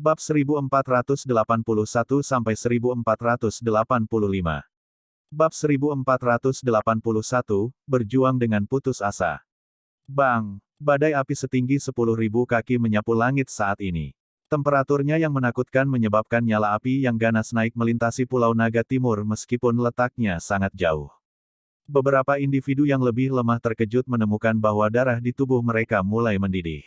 Bab 1481-1485. Bab 1481, berjuang dengan putus asa. Bang! Badai api setinggi 10.000 kaki menyapu langit saat ini. Temperaturnya yang menakutkan menyebabkan nyala api yang ganas naik melintasi Pulau Naga Timur meskipun letaknya sangat jauh. Beberapa individu yang lebih lemah terkejut menemukan bahwa darah di tubuh mereka mulai mendidih.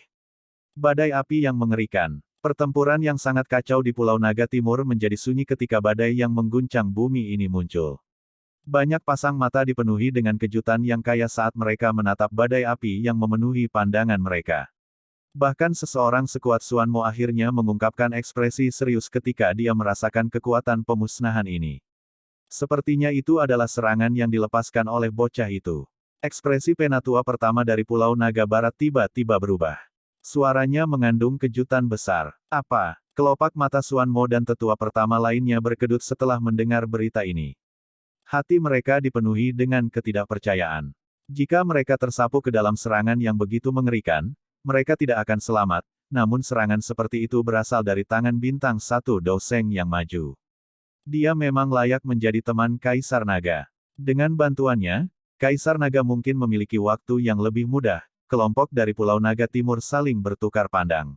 Badai api yang mengerikan. Pertempuran yang sangat kacau di Pulau Naga Timur menjadi sunyi ketika badai yang mengguncang bumi ini muncul. Banyak pasang mata dipenuhi dengan kejutan yang kaya saat mereka menatap badai api yang memenuhi pandangan mereka. Bahkan seseorang sekuat Xuan Mo akhirnya mengungkapkan ekspresi serius ketika dia merasakan kekuatan pemusnahan ini. Sepertinya itu adalah serangan yang dilepaskan oleh bocah itu. Ekspresi penatua pertama dari Pulau Naga Barat tiba-tiba berubah. Suaranya mengandung kejutan besar. Apa? Kelopak mata Xuan Mo dan tetua pertama lainnya berkedut setelah mendengar berita ini. Hati mereka dipenuhi dengan ketidakpercayaan. Jika mereka tersapu ke dalam serangan yang begitu mengerikan, mereka tidak akan selamat, namun serangan seperti itu berasal dari tangan bintang satu Dou Sheng yang maju. Dia memang layak menjadi teman Kaisar Naga. Dengan bantuannya, Kaisar Naga mungkin memiliki waktu yang lebih mudah. Kelompok dari Pulau Naga Timur saling bertukar pandang.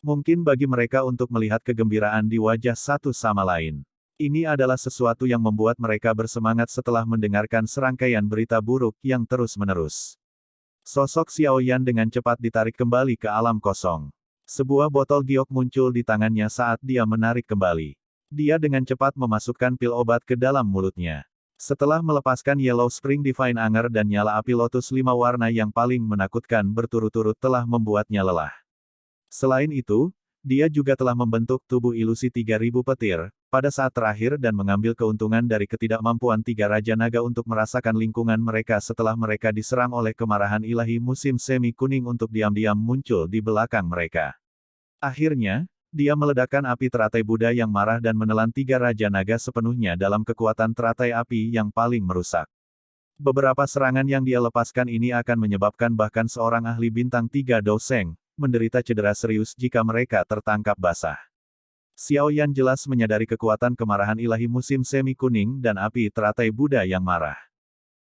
Mungkin bagi mereka untuk melihat kegembiraan di wajah satu sama lain. Ini adalah sesuatu yang membuat mereka bersemangat setelah mendengarkan serangkaian berita buruk yang terus-menerus. Sosok Xiao Yan dengan cepat ditarik kembali ke alam kosong. Sebuah botol giok muncul di tangannya saat dia menarik kembali. Dia dengan cepat memasukkan pil obat ke dalam mulutnya. Setelah melepaskan Yellow Spring Divine Anger dan nyala api lotus 5 warna yang paling menakutkan berturut-turut telah membuatnya lelah. Selain itu, dia juga telah membentuk tubuh ilusi 3000 petir, pada saat terakhir dan mengambil keuntungan dari ketidakmampuan tiga Raja Naga untuk merasakan lingkungan mereka setelah mereka diserang oleh kemarahan ilahi musim semi kuning untuk diam-diam muncul di belakang mereka. Akhirnya, dia meledakkan api teratai Buddha yang marah dan menelan tiga Raja Naga sepenuhnya dalam kekuatan teratai api yang paling merusak. Beberapa serangan yang dia lepaskan ini akan menyebabkan bahkan seorang ahli bintang 3 Dou Sheng menderita cedera serius jika mereka tertangkap basah. Xiao Yan jelas menyadari kekuatan kemarahan ilahi musim semi kuning dan api teratai Buddha yang marah.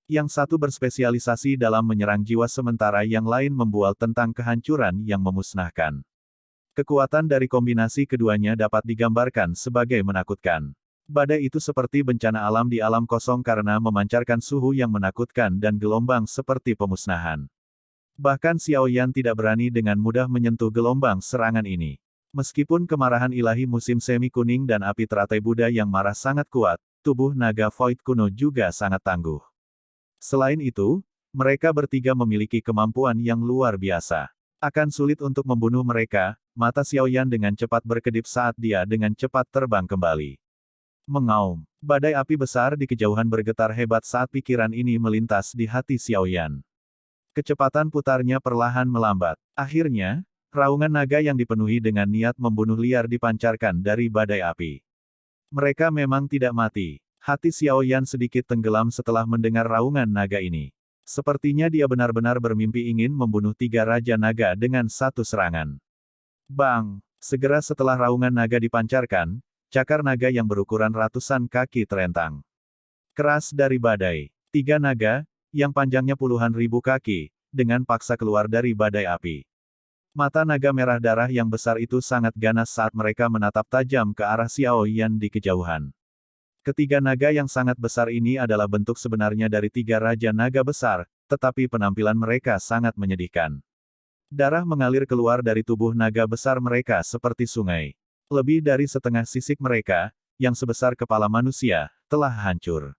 Yang satu berspesialisasi dalam menyerang jiwa sementara yang lain membual tentang kehancuran yang memusnahkan. Kekuatan dari kombinasi keduanya dapat digambarkan sebagai menakutkan. Badai itu seperti bencana alam di alam kosong karena memancarkan suhu yang menakutkan dan gelombang seperti pemusnahan. Bahkan Xiao Yan tidak berani dengan mudah menyentuh gelombang serangan ini. Meskipun kemarahan ilahi musim semi kuning dan api teratai Buddha yang marah sangat kuat, tubuh naga Void kuno juga sangat tangguh. Selain itu, mereka bertiga memiliki kemampuan yang luar biasa. Akan sulit untuk membunuh mereka, mata Xiao Yan dengan cepat berkedip saat dia dengan cepat terbang kembali. Mengaum, badai api besar di kejauhan bergetar hebat saat pikiran ini melintas di hati Xiao Yan. Kecepatan putarnya perlahan melambat. Akhirnya, raungan naga yang dipenuhi dengan niat membunuh liar dipancarkan dari badai api. Mereka memang tidak mati. Hati Xiao Yan sedikit tenggelam setelah mendengar raungan naga ini. Sepertinya dia benar-benar bermimpi ingin membunuh tiga Raja Naga dengan satu serangan. Bang! Segera setelah raungan naga dipancarkan, cakar naga yang berukuran ratusan kaki terentang. Keras dari badai. Tiga naga, yang panjangnya puluhan ribu kaki, dengan paksa keluar dari badai api. Mata naga merah darah yang besar itu sangat ganas saat mereka menatap tajam ke arah Xiao Yan di kejauhan. Ketiga naga yang sangat besar ini adalah bentuk sebenarnya dari tiga Raja Naga besar, tetapi penampilan mereka sangat menyedihkan. Darah mengalir keluar dari tubuh naga besar mereka seperti sungai. Lebih dari setengah sisik mereka, yang sebesar kepala manusia, telah hancur.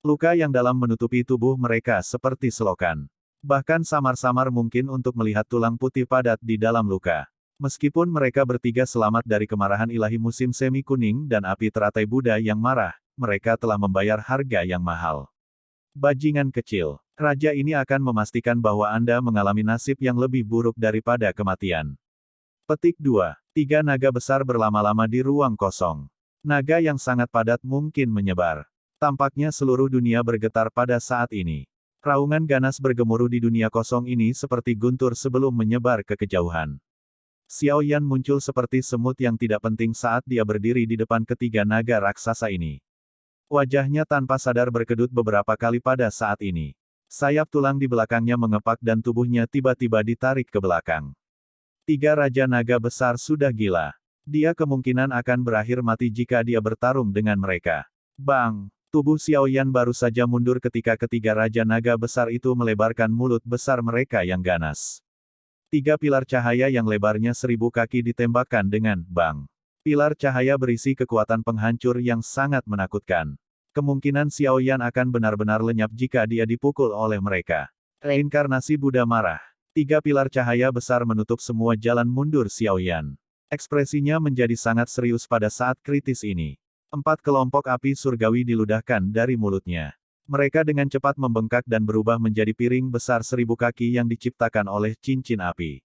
Luka yang dalam menutupi tubuh mereka seperti selokan. Bahkan samar-samar mungkin untuk melihat tulang putih padat di dalam luka. Meskipun mereka bertiga selamat dari kemarahan ilahi musim semi kuning dan api teratai Buddha yang marah, mereka telah membayar harga yang mahal. Bajingan kecil. Raja ini akan memastikan bahwa Anda mengalami nasib yang lebih buruk daripada kematian. Petik 2. Tiga naga besar berlama-lama di ruang kosong. Naga yang sangat padat mungkin menyebar. Tampaknya seluruh dunia bergetar pada saat ini. Raungan ganas bergemuruh di dunia kosong ini seperti guntur sebelum menyebar ke kejauhan. Xiao Yan muncul seperti semut yang tidak penting saat dia berdiri di depan ketiga naga raksasa ini. Wajahnya tanpa sadar berkedut beberapa kali pada saat ini. Sayap tulang di belakangnya mengepak dan tubuhnya tiba-tiba ditarik ke belakang. Tiga Raja Naga besar sudah gila. Dia kemungkinan akan berakhir mati jika dia bertarung dengan mereka. Bang! Tubuh Xiao Yan baru saja mundur ketika ketiga Raja Naga besar itu melebarkan mulut besar mereka yang ganas. Tiga pilar cahaya yang lebarnya 1000 kaki ditembakkan dengan bang. Pilar cahaya berisi kekuatan penghancur yang sangat menakutkan. Kemungkinan Xiao Yan akan benar-benar lenyap jika dia dipukul oleh mereka. Reinkarnasi Buddha marah. Tiga pilar cahaya besar menutup semua jalan mundur Xiao Yan. Ekspresinya menjadi sangat serius pada saat kritis ini. 4 kelompok api surgawi diludahkan dari mulutnya. Mereka dengan cepat membengkak dan berubah menjadi piring besar 1000 kaki yang diciptakan oleh cincin api.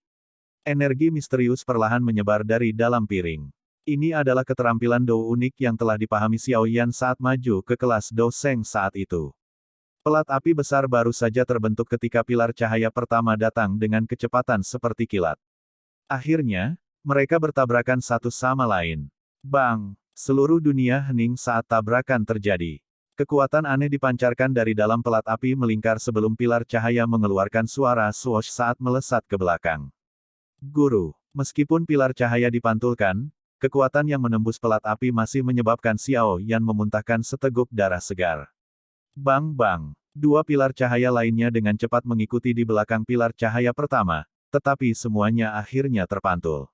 Energi misterius perlahan menyebar dari dalam piring. Ini adalah keterampilan Dou unik yang telah dipahami Xiao Yan saat maju ke kelas Dou Seng saat itu. Pelat api besar baru saja terbentuk ketika pilar cahaya pertama datang dengan kecepatan seperti kilat. Akhirnya, mereka bertabrakan satu sama lain. Bang! Seluruh dunia hening saat tabrakan terjadi. Kekuatan aneh dipancarkan dari dalam pelat api melingkar sebelum pilar cahaya mengeluarkan suara swoosh saat melesat ke belakang. Guru, meskipun pilar cahaya dipantulkan, kekuatan yang menembus pelat api masih menyebabkan Xiao Yan memuntahkan seteguk darah segar. Bang-bang, dua pilar cahaya lainnya dengan cepat mengikuti di belakang pilar cahaya pertama, tetapi semuanya akhirnya terpantul.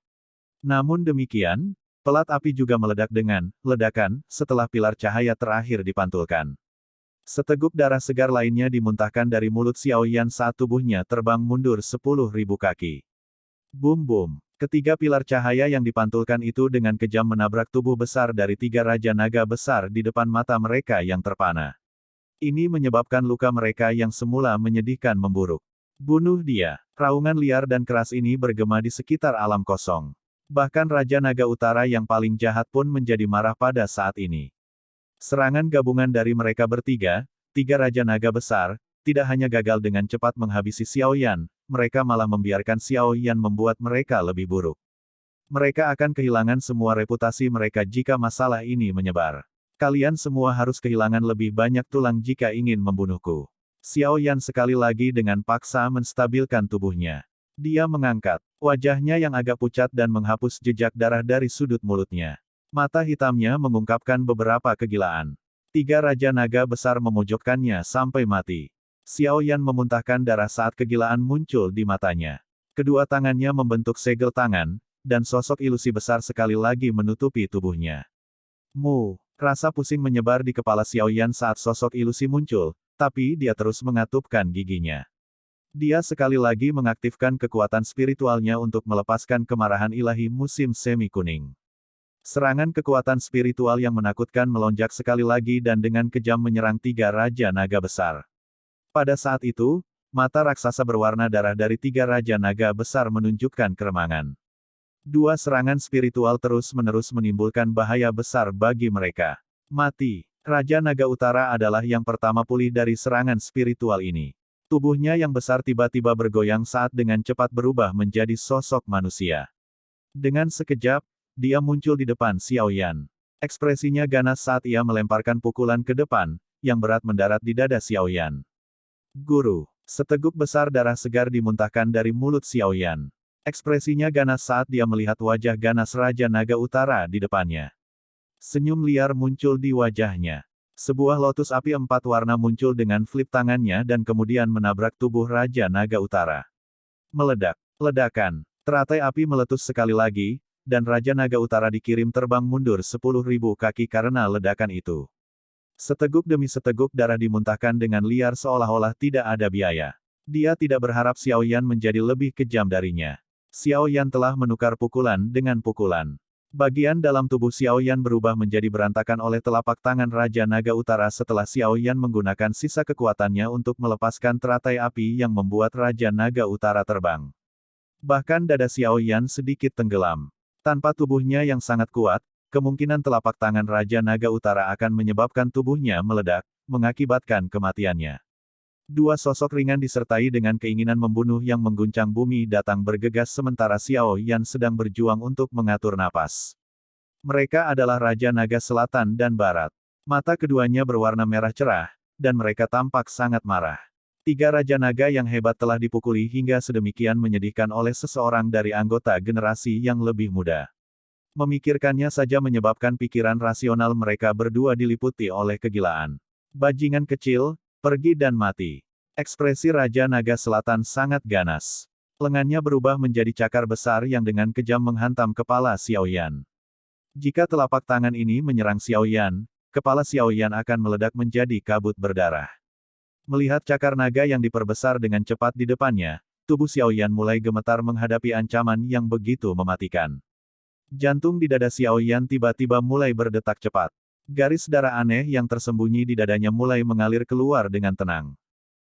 Namun demikian, pelat api juga meledak dengan ledakan setelah pilar cahaya terakhir dipantulkan. Seteguk darah segar lainnya dimuntahkan dari mulut Xiao Yan saat tubuhnya terbang mundur 10.000 kaki. Bum-bum. Ketiga pilar cahaya yang dipantulkan itu dengan kejam menabrak tubuh besar dari tiga Raja Naga besar di depan mata mereka yang terpana. Ini menyebabkan luka mereka yang semula menyedihkan memburuk. Bunuh dia. Raungan liar dan keras ini bergema di sekitar alam kosong. Bahkan Raja Naga Utara yang paling jahat pun menjadi marah pada saat ini. Serangan gabungan dari mereka bertiga, tiga Raja Naga besar, tidak hanya gagal dengan cepat menghabisi Xiao Yan, mereka malah membiarkan Xiao Yan membuat mereka lebih buruk. Mereka akan kehilangan semua reputasi mereka jika masalah ini menyebar. Kalian semua harus kehilangan lebih banyak tulang jika ingin membunuhku. Xiao Yan sekali lagi dengan paksa menstabilkan tubuhnya. Dia mengangkat wajahnya yang agak pucat dan menghapus jejak darah dari sudut mulutnya. Mata hitamnya mengungkapkan beberapa kegilaan. Tiga Raja Naga besar memojokkannya sampai mati. Xiao Yan memuntahkan darah saat kegilaan muncul di matanya. Kedua tangannya membentuk segel tangan, dan sosok ilusi besar sekali lagi menutupi tubuhnya. Mu, rasa pusing menyebar di kepala Xiao Yan saat sosok ilusi muncul, tapi dia terus mengatupkan giginya. Dia sekali lagi mengaktifkan kekuatan spiritualnya untuk melepaskan kemarahan ilahi musim semi kuning. Serangan kekuatan spiritual yang menakutkan melonjak sekali lagi dan dengan kejam menyerang tiga Raja Naga besar. Pada saat itu, mata raksasa berwarna darah dari tiga Raja Naga besar menunjukkan keremangan. Dua serangan spiritual terus-menerus menimbulkan bahaya besar bagi mereka. Mati. Raja Naga Utara adalah yang pertama pulih dari serangan spiritual ini. Tubuhnya yang besar tiba-tiba bergoyang saat dengan cepat berubah menjadi sosok manusia. Dengan sekejap, dia muncul di depan Xiao Yan. Ekspresinya ganas saat ia melemparkan pukulan ke depan, yang berat mendarat di dada Xiao Yan. Guru, seteguk besar darah segar dimuntahkan dari mulut Xiao Yan. Ekspresinya ganas saat dia melihat wajah ganas Raja Naga Utara di depannya. Senyum liar muncul di wajahnya. Sebuah lotus api 4 warna muncul dengan flip tangannya dan kemudian menabrak tubuh Raja Naga Utara. Meledak. Ledakan. Teratai api meletus sekali lagi, dan Raja Naga Utara dikirim terbang mundur 10.000 kaki karena ledakan itu. Seteguk demi seteguk darah dimuntahkan dengan liar seolah-olah tidak ada biaya. Dia tidak berharap Xiao Yan menjadi lebih kejam darinya. Xiao Yan telah menukar pukulan dengan pukulan. Bagian dalam tubuh Xiao Yan berubah menjadi berantakan oleh telapak tangan Raja Naga Utara setelah Xiao Yan menggunakan sisa kekuatannya untuk melepaskan teratai api yang membuat Raja Naga Utara terbang. Bahkan dada Xiao Yan sedikit tenggelam. Tanpa tubuhnya yang sangat kuat, kemungkinan telapak tangan Raja Naga Utara akan menyebabkan tubuhnya meledak, mengakibatkan kematiannya. Dua sosok ringan disertai dengan keinginan membunuh yang mengguncang bumi datang bergegas sementara Xiao Yan sedang berjuang untuk mengatur napas. Mereka adalah Raja Naga Selatan dan Barat. Mata keduanya berwarna merah cerah, dan mereka tampak sangat marah. Tiga Raja Naga yang hebat telah dipukuli hingga sedemikian menyedihkan oleh seseorang dari anggota generasi yang lebih muda. Memikirkannya saja menyebabkan pikiran rasional mereka berdua diliputi oleh kegilaan. Bajingan kecil, pergi dan mati. Ekspresi Raja Naga Selatan sangat ganas. Lengannya berubah menjadi cakar besar yang dengan kejam menghantam kepala Xiao Yan. Jika telapak tangan ini menyerang Xiao Yan, kepala Xiao Yan akan meledak menjadi kabut berdarah. Melihat cakar naga yang diperbesar dengan cepat di depannya, tubuh Xiao Yan mulai gemetar menghadapi ancaman yang begitu mematikan. Jantung di dada Xiao Yan tiba-tiba mulai berdetak cepat. Garis darah aneh yang tersembunyi di dadanya mulai mengalir keluar dengan tenang.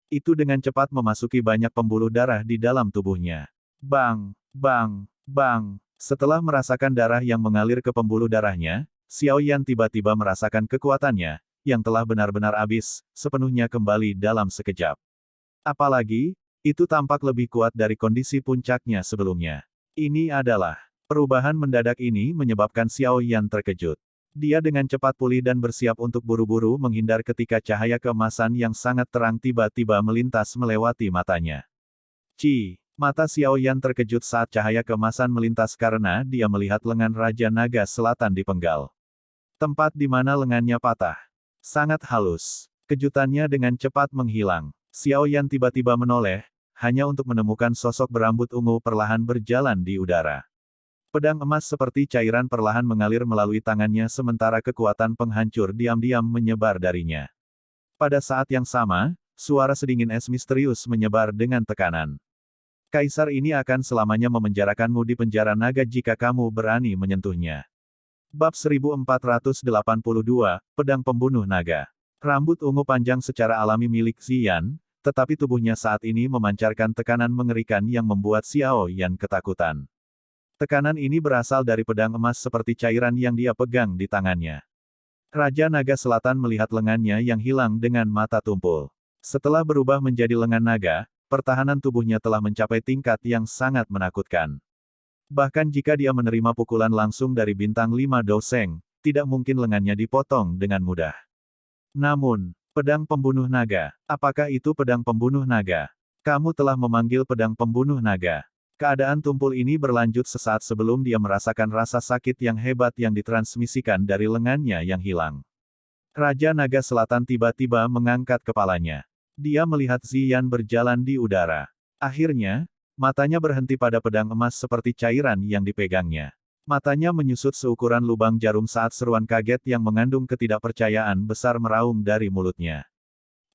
Itu dengan cepat memasuki banyak pembuluh darah di dalam tubuhnya. Bang! Bang! Bang! Setelah merasakan darah yang mengalir ke pembuluh darahnya, Xiao Yan tiba-tiba merasakan kekuatannya, yang telah benar-benar habis, sepenuhnya kembali dalam sekejap. Apalagi, itu tampak lebih kuat dari kondisi puncaknya sebelumnya. Ini adalah perubahan mendadak ini menyebabkan Xiao Yan terkejut. Dia dengan cepat pulih dan bersiap untuk buru-buru menghindar ketika cahaya keemasan yang sangat terang tiba-tiba melintas melewati matanya. Mata Xiao Yan terkejut saat cahaya keemasan melintas karena dia melihat lengan Raja Naga Selatan dipenggal. Tempat di mana lengannya patah. Sangat halus. Kejutannya dengan cepat menghilang. Xiao Yan tiba-tiba menoleh, hanya untuk menemukan sosok berambut ungu perlahan berjalan di udara. Pedang emas seperti cairan perlahan mengalir melalui tangannya sementara kekuatan penghancur diam-diam menyebar darinya. Pada saat yang sama, suara sedingin es misterius menyebar dengan tekanan. Kaisar ini akan selamanya memenjarakanmu di penjara naga jika kamu berani menyentuhnya. Bab 1482, Pedang Pembunuh Naga. Rambut ungu panjang secara alami milik Ziyan, tetapi tubuhnya saat ini memancarkan tekanan mengerikan yang membuat Xiao Yan ketakutan. Tekanan ini berasal dari pedang emas seperti cairan yang dia pegang di tangannya. Raja Naga Selatan melihat lengannya yang hilang dengan mata tumpul. Setelah berubah menjadi lengan naga, pertahanan tubuhnya telah mencapai tingkat yang sangat menakutkan. Bahkan jika dia menerima pukulan langsung dari bintang 5 Doseng, tidak mungkin lengannya dipotong dengan mudah. Namun, pedang pembunuh naga, apakah itu pedang pembunuh naga? Kamu telah memanggil pedang pembunuh naga. Keadaan tumpul ini berlanjut sesaat sebelum dia merasakan rasa sakit yang hebat yang ditransmisikan dari lengannya yang hilang. Raja Naga Selatan tiba-tiba mengangkat kepalanya. Dia melihat Ziyan berjalan di udara. Akhirnya, matanya berhenti pada pedang emas seperti cairan yang dipegangnya. Matanya menyusut seukuran lubang jarum saat seruan kaget yang mengandung ketidakpercayaan besar meraung dari mulutnya.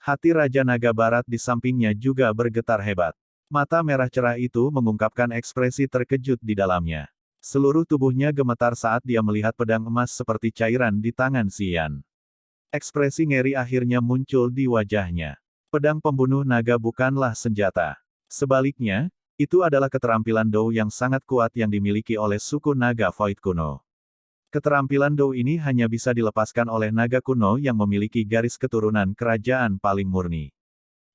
Hati Raja Naga Barat di sampingnya juga bergetar hebat. Mata merah cerah itu mengungkapkan ekspresi terkejut di dalamnya. Seluruh tubuhnya gemetar saat dia melihat pedang emas seperti cairan di tangan Ziyan. Ekspresi ngeri akhirnya muncul di wajahnya. Pedang pembunuh naga bukanlah senjata. Sebaliknya, itu adalah keterampilan Dou yang sangat kuat yang dimiliki oleh suku naga Void kuno. Keterampilan Dou ini hanya bisa dilepaskan oleh naga kuno yang memiliki garis keturunan kerajaan paling murni.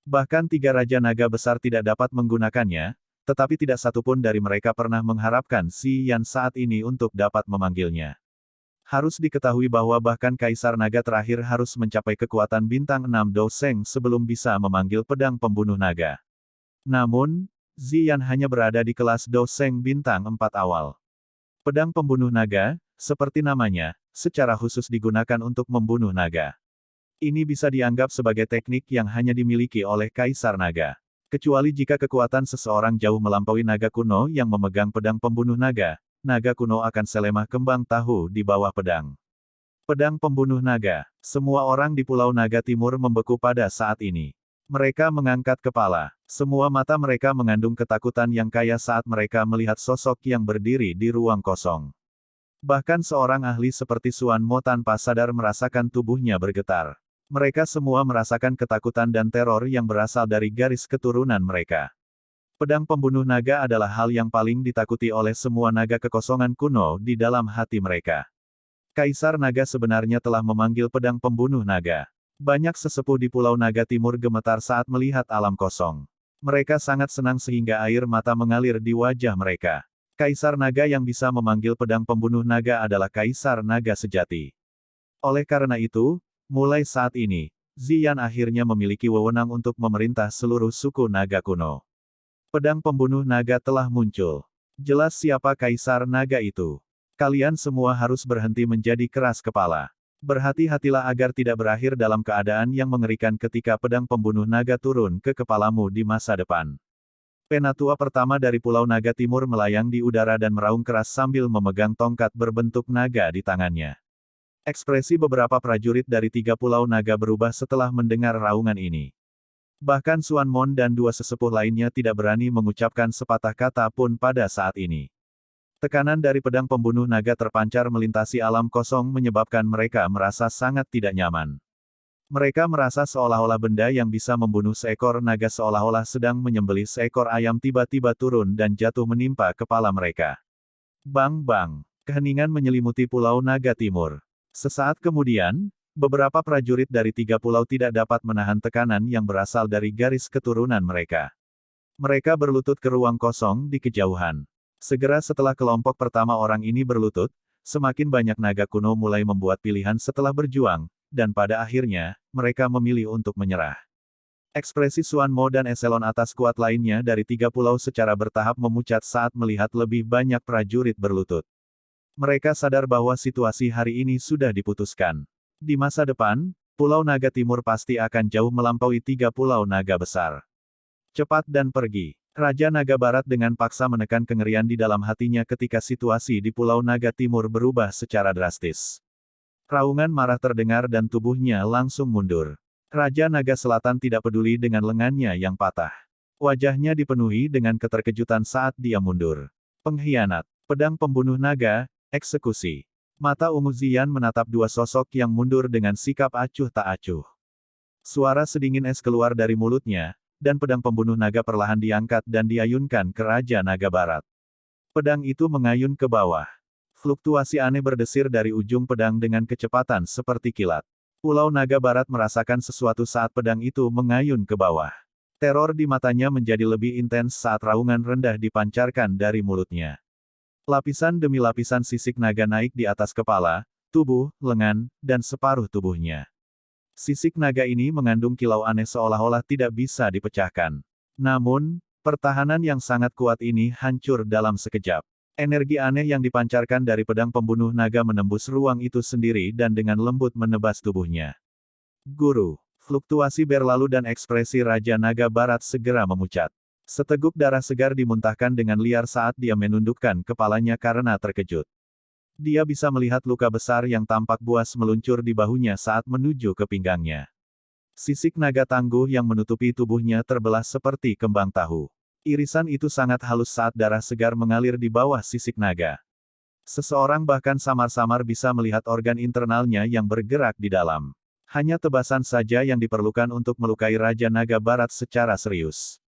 Bahkan tiga Raja Naga besar tidak dapat menggunakannya, tetapi tidak satupun dari mereka pernah mengharapkan Ziyan saat ini untuk dapat memanggilnya. Harus diketahui bahwa bahkan Kaisar Naga terakhir harus mencapai kekuatan bintang 6 Doseng sebelum bisa memanggil pedang pembunuh naga. Namun, Ziyan hanya berada di kelas Doseng bintang 4 awal. Pedang pembunuh naga, seperti namanya, secara khusus digunakan untuk membunuh naga. Ini bisa dianggap sebagai teknik yang hanya dimiliki oleh Kaisar Naga. Kecuali jika kekuatan seseorang jauh melampaui naga kuno yang memegang pedang pembunuh naga, naga kuno akan selemah kembang tahu di bawah pedang. Pedang pembunuh naga. Semua orang di Pulau Naga Timur membeku pada saat ini. Mereka mengangkat kepala. Semua mata mereka mengandung ketakutan yang kaya saat mereka melihat sosok yang berdiri di ruang kosong. Bahkan seorang ahli seperti Suan Mo tanpa sadar merasakan tubuhnya bergetar. Mereka semua merasakan ketakutan dan teror yang berasal dari garis keturunan mereka. Pedang pembunuh naga adalah hal yang paling ditakuti oleh semua naga kekosongan kuno di dalam hati mereka. Kaisar Naga sebenarnya telah memanggil pedang pembunuh naga. Banyak sesepuh di Pulau Naga Timur gemetar saat melihat alam kosong. Mereka sangat senang sehingga air mata mengalir di wajah mereka. Kaisar Naga yang bisa memanggil pedang pembunuh naga adalah Kaisar Naga sejati. Oleh karena itu, mulai saat ini, Ziyan akhirnya memiliki wewenang untuk memerintah seluruh suku naga kuno. Pedang pembunuh naga telah muncul. Jelas siapa Kaisar Naga itu. Kalian semua harus berhenti menjadi keras kepala. Berhati-hatilah agar tidak berakhir dalam keadaan yang mengerikan ketika pedang pembunuh naga turun ke kepalamu di masa depan. Penatua pertama dari Pulau Naga Timur melayang di udara dan meraung keras sambil memegang tongkat berbentuk naga di tangannya. Ekspresi beberapa prajurit dari 3 Pulau Naga berubah setelah mendengar raungan ini. Bahkan Suan Mon dan 2 sesepuh lainnya tidak berani mengucapkan sepatah kata pun pada saat ini. Tekanan dari pedang pembunuh naga terpancar melintasi alam kosong menyebabkan mereka merasa sangat tidak nyaman. Mereka merasa seolah-olah benda yang bisa membunuh seekor naga seolah-olah sedang menyembelih seekor ayam tiba-tiba turun dan jatuh menimpa kepala mereka. Bang-bang, keheningan menyelimuti Pulau Naga Timur. Sesaat kemudian, beberapa prajurit dari 3 pulau tidak dapat menahan tekanan yang berasal dari garis keturunan mereka. Mereka berlutut ke ruang kosong di kejauhan. Segera setelah kelompok pertama orang ini berlutut, semakin banyak naga kuno mulai membuat pilihan setelah berjuang, dan pada akhirnya, mereka memilih untuk menyerah. Ekspresi Suan Mo dan eselon atas kuat lainnya dari 3 pulau secara bertahap memucat saat melihat lebih banyak prajurit berlutut. Mereka sadar bahwa situasi hari ini sudah diputuskan. Di masa depan, Pulau Naga Timur pasti akan jauh melampaui 3 pulau naga besar. Cepat dan pergi. Raja Naga Barat dengan paksa menekan kengerian di dalam hatinya ketika situasi di Pulau Naga Timur berubah secara drastis. Raungan marah terdengar dan tubuhnya langsung mundur. Raja Naga Selatan tidak peduli dengan lengannya yang patah. Wajahnya dipenuhi dengan keterkejutan saat dia mundur. Pengkhianat, pedang pembunuh naga, eksekusi. Mata ungu Ziyan menatap 2 sosok yang mundur dengan sikap acuh tak acuh. Suara sedingin es keluar dari mulutnya, dan pedang pembunuh naga perlahan diangkat dan diayunkan ke Raja Naga Barat. Pedang itu mengayun ke bawah. Fluktuasi aneh berdesir dari ujung pedang dengan kecepatan seperti kilat. Pulau Naga Barat merasakan sesuatu saat pedang itu mengayun ke bawah. Teror di matanya menjadi lebih intens saat raungan rendah dipancarkan dari mulutnya. Lapisan demi lapisan sisik naga naik di atas kepala, tubuh, lengan, dan separuh tubuhnya. Sisik naga ini mengandung kilau aneh seolah-olah tidak bisa dipecahkan. Namun, pertahanan yang sangat kuat ini hancur dalam sekejap. Energi aneh yang dipancarkan dari pedang pembunuh naga menembus ruang itu sendiri dan dengan lembut menebas tubuhnya. Guru, fluktuasi berlalu dan ekspresi Raja Naga Barat segera memucat. Seteguk darah segar dimuntahkan dengan liar saat dia menundukkan kepalanya karena terkejut. Dia bisa melihat luka besar yang tampak buas meluncur di bahunya saat menuju ke pinggangnya. Sisik naga tangguh yang menutupi tubuhnya terbelah seperti kembang tahu. Irisan itu sangat halus saat darah segar mengalir di bawah sisik naga. Seseorang bahkan samar-samar bisa melihat organ internalnya yang bergerak di dalam. Hanya tebasan saja yang diperlukan untuk melukai Raja Naga Barat secara serius.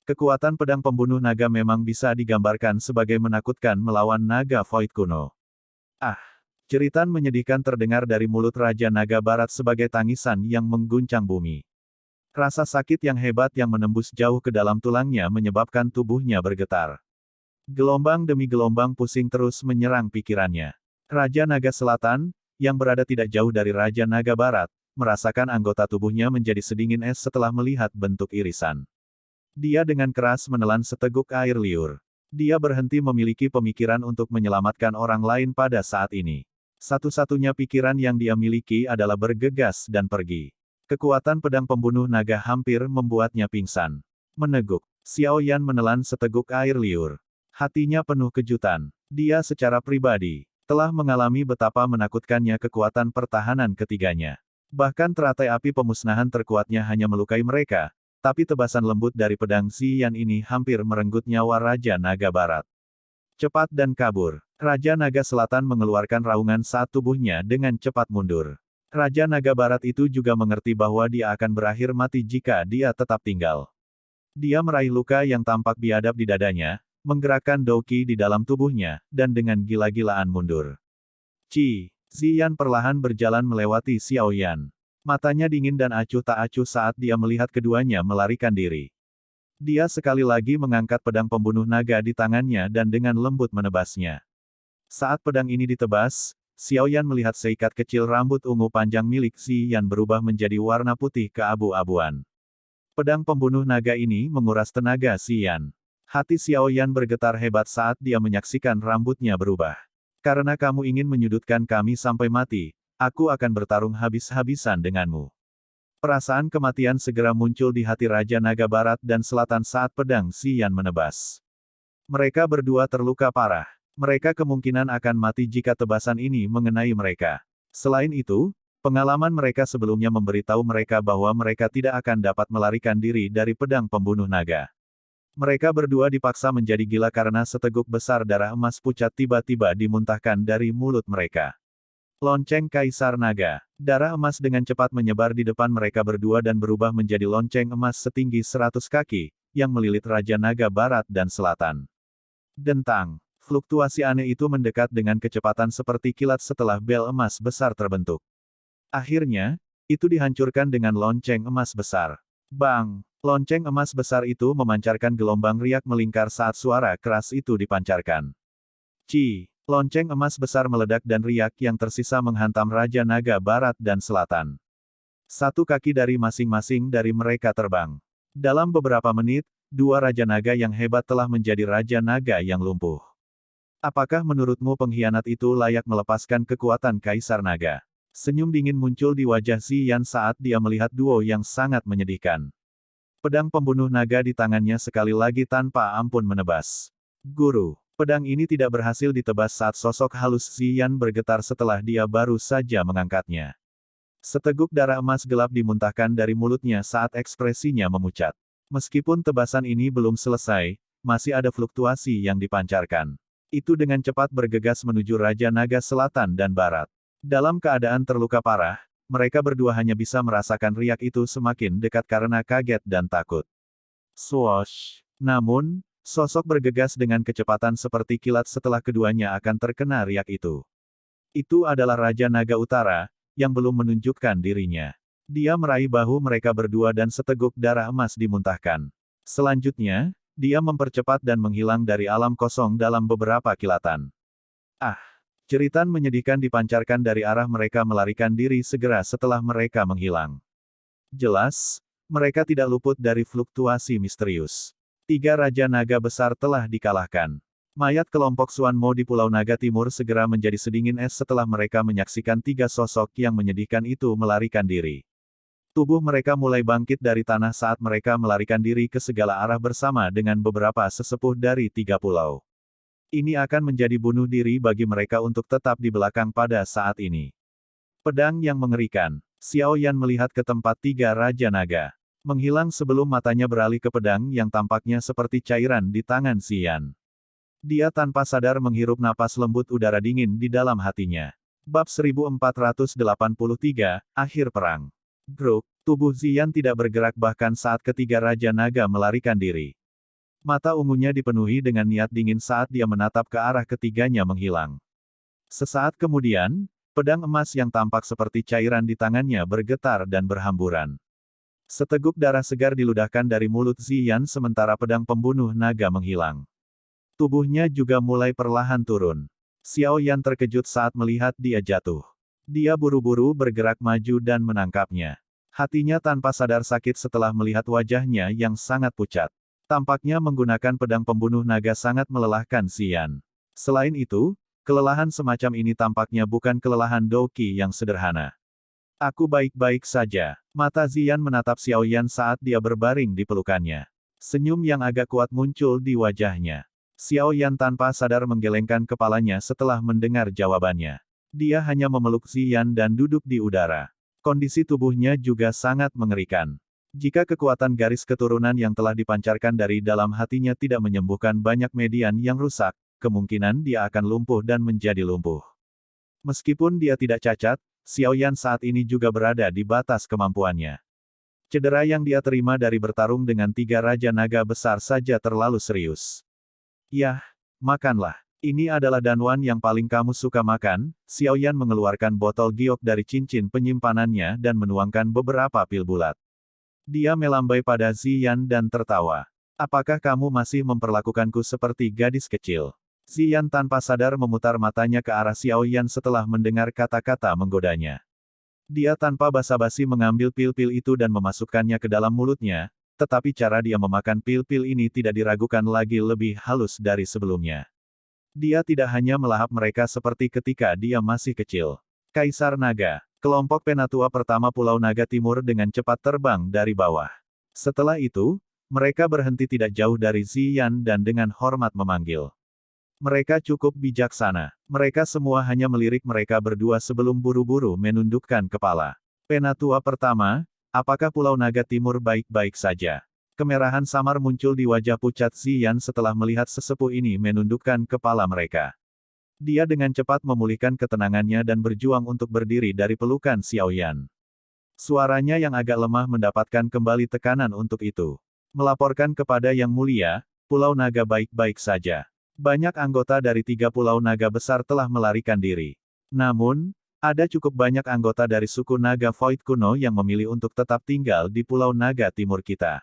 Kekuatan pedang pembunuh naga memang bisa digambarkan sebagai menakutkan melawan naga void kuno. Ah! Jeritan menyedihkan terdengar dari mulut Raja Naga Barat sebagai tangisan yang mengguncang bumi. Rasa sakit yang hebat yang menembus jauh ke dalam tulangnya menyebabkan tubuhnya bergetar. Gelombang demi gelombang pusing terus menyerang pikirannya. Raja Naga Selatan, yang berada tidak jauh dari Raja Naga Barat, merasakan anggota tubuhnya menjadi sedingin es setelah melihat bentuk irisan. Dia dengan keras menelan seteguk air liur. Dia berhenti memiliki pemikiran untuk menyelamatkan orang lain pada saat ini. Satu-satunya pikiran yang dia miliki adalah bergegas dan pergi. Kekuatan pedang pembunuh naga hampir membuatnya pingsan. Meneguk. Xiao Yan menelan seteguk air liur. Hatinya penuh kejutan. Dia secara pribadi telah mengalami betapa menakutkannya kekuatan pertahanan ketiganya. Bahkan teratai api pemusnahan terkuatnya hanya melukai mereka. Tapi tebasan lembut dari pedang Ziyan ini hampir merenggut nyawa Raja Naga Barat. Cepat dan kabur. Raja Naga Selatan mengeluarkan raungan saat tubuhnya dengan cepat mundur. Raja Naga Barat itu juga mengerti bahwa dia akan berakhir mati jika dia tetap tinggal. Dia meraih luka yang tampak biadab di dadanya, menggerakkan Douqi di dalam tubuhnya, dan dengan gila-gilaan mundur. Ziyan perlahan berjalan melewati Xiao Yan. Matanya dingin dan acuh tak acuh saat dia melihat keduanya melarikan diri. Dia sekali lagi mengangkat pedang pembunuh naga di tangannya dan dengan lembut menebasnya. Saat pedang ini ditebas, Xiao Yan melihat seikat kecil rambut ungu panjang milik Xi Yan berubah menjadi warna putih keabu-abuan. Pedang pembunuh naga ini menguras tenaga Xi Yan. Hati Xiao Yan bergetar hebat saat dia menyaksikan rambutnya berubah. Karena kamu ingin menyudutkan kami sampai mati, aku akan bertarung habis-habisan denganmu. Perasaan kematian segera muncul di hati Raja Naga Barat dan Selatan saat pedang Xi Yan menebas. Mereka berdua terluka parah. Mereka kemungkinan akan mati jika tebasan ini mengenai mereka. Selain itu, pengalaman mereka sebelumnya memberitahu mereka bahwa mereka tidak akan dapat melarikan diri dari pedang pembunuh naga. Mereka berdua dipaksa menjadi gila karena seteguk besar darah emas pucat tiba-tiba dimuntahkan dari mulut mereka. Lonceng Kaisar Naga. Darah emas dengan cepat menyebar di depan mereka berdua dan berubah menjadi lonceng emas setinggi 100 kaki, yang melilit Raja Naga Barat dan Selatan. Dentang. Fluktuasi aneh itu mendekat dengan kecepatan seperti kilat setelah bel emas besar terbentuk. Akhirnya, itu dihancurkan dengan lonceng emas besar. Bang! Lonceng emas besar itu memancarkan gelombang riak melingkar saat suara keras itu dipancarkan. Ci! Lonceng emas besar meledak dan riak yang tersisa menghantam Raja Naga Barat dan Selatan. Satu kaki dari masing-masing dari mereka terbang. Dalam beberapa menit, dua Raja Naga yang hebat telah menjadi Raja Naga yang lumpuh. Apakah menurutmu pengkhianat itu layak melepaskan kekuatan Kaisar Naga? Senyum dingin muncul di wajah Xi Yan saat dia melihat duo yang sangat menyedihkan. Pedang pembunuh naga di tangannya sekali lagi tanpa ampun menebas. Guru. Pedang ini tidak berhasil ditebas saat sosok halus Xi Yan bergetar setelah dia baru saja mengangkatnya. Seteguk darah emas gelap dimuntahkan dari mulutnya saat ekspresinya memucat. Meskipun tebasan ini belum selesai, masih ada fluktuasi yang dipancarkan. Itu dengan cepat bergegas menuju Raja Naga Selatan dan Barat. Dalam keadaan terluka parah, mereka berdua hanya bisa merasakan riak itu semakin dekat karena kaget dan takut. Swoosh! Namun, sosok bergegas dengan kecepatan seperti kilat setelah keduanya akan terkena riak itu. Itu adalah Raja Naga Utara, yang belum menunjukkan dirinya. Dia meraih bahu mereka berdua dan seteguk darah emas dimuntahkan. Selanjutnya, dia mempercepat dan menghilang dari alam kosong dalam beberapa kilatan. Ah! Jeritan menyedihkan dipancarkan dari arah mereka melarikan diri segera setelah mereka menghilang. Jelas, mereka tidak luput dari fluktuasi misterius. 3 Raja Naga besar telah dikalahkan. Mayat kelompok Xuan Mo di Pulau Naga Timur segera menjadi sedingin es setelah mereka menyaksikan 3 sosok yang menyedihkan itu melarikan diri. Tubuh mereka mulai bangkit dari tanah saat mereka melarikan diri ke segala arah bersama dengan beberapa sesepuh dari 3 pulau. Ini akan menjadi bunuh diri bagi mereka untuk tetap di belakang pada saat ini. Pedang yang mengerikan. Xiao Yan melihat ke tempat 3 Raja Naga. Menghilang sebelum matanya beralih ke pedang yang tampaknya seperti cairan di tangan Xi Yan. Dia tanpa sadar menghirup napas lembut udara dingin di dalam hatinya. Bab 1483, Akhir Perang. Gruk, tubuh Xi Yan tidak bergerak bahkan saat ketiga Raja Naga melarikan diri. Mata ungunya dipenuhi dengan niat dingin saat dia menatap ke arah ketiganya menghilang. Sesaat kemudian, pedang emas yang tampak seperti cairan di tangannya bergetar dan berhamburan. Seteguk darah segar diludahkan dari mulut Xi Yan sementara pedang pembunuh naga menghilang. Tubuhnya juga mulai perlahan turun. Xiao Yan terkejut saat melihat dia jatuh. Dia buru-buru bergerak maju dan menangkapnya. Hatinya tanpa sadar sakit setelah melihat wajahnya yang sangat pucat. Tampaknya menggunakan pedang pembunuh naga sangat melelahkan Xi Yan. Selain itu, kelelahan semacam ini tampaknya bukan kelelahan Doqi yang sederhana. Aku baik-baik saja. Mata Xi Yan menatap Xiao Yan saat dia berbaring di pelukannya. Senyum yang agak kuat muncul di wajahnya. Xiao Yan tanpa sadar menggelengkan kepalanya setelah mendengar jawabannya. Dia hanya memeluk Xi Yan dan duduk di udara. Kondisi tubuhnya juga sangat mengerikan. Jika kekuatan garis keturunan yang telah dipancarkan dari dalam hatinya tidak menyembuhkan banyak median yang rusak, kemungkinan dia akan lumpuh dan menjadi lumpuh. Meskipun dia tidak cacat, Xiao Yan saat ini juga berada di batas kemampuannya. Cedera yang dia terima dari bertarung dengan 3 Raja Naga besar saja terlalu serius. Yah, makanlah. Ini adalah danwan yang paling kamu suka makan. Xiaoyan mengeluarkan botol giok dari cincin penyimpanannya dan menuangkan beberapa pil bulat. Dia melambai pada Ziyan dan tertawa. Apakah kamu masih memperlakukanku seperti gadis kecil? Ziyan tanpa sadar memutar matanya ke arah Xiaoyan setelah mendengar kata-kata menggodanya. Dia tanpa basa-basi mengambil pil-pil itu dan memasukkannya ke dalam mulutnya, tetapi cara dia memakan pil-pil ini tidak diragukan lagi lebih halus dari sebelumnya. Dia tidak hanya melahap mereka seperti ketika dia masih kecil. Kaisar Naga, kelompok penatua pertama Pulau Naga Timur dengan cepat terbang dari bawah. Setelah itu, mereka berhenti tidak jauh dari Ziyan dan dengan hormat memanggil. Mereka cukup bijaksana. Mereka semua hanya melirik mereka berdua sebelum buru-buru menundukkan kepala. Penatua pertama, apakah Pulau Naga Timur baik-baik saja? Kemerahan samar muncul di wajah pucat Ziyan setelah melihat sesepuh ini menundukkan kepala mereka. Dia dengan cepat memulihkan ketenangannya dan berjuang untuk berdiri dari pelukan Xiaoyan. Suaranya yang agak lemah mendapatkan kembali tekanan untuk itu. Melaporkan kepada Yang Mulia, Pulau Naga baik-baik saja. Banyak anggota dari 3 Pulau Naga besar telah melarikan diri. Namun, ada cukup banyak anggota dari suku Naga Void kuno yang memilih untuk tetap tinggal di Pulau Naga Timur kita.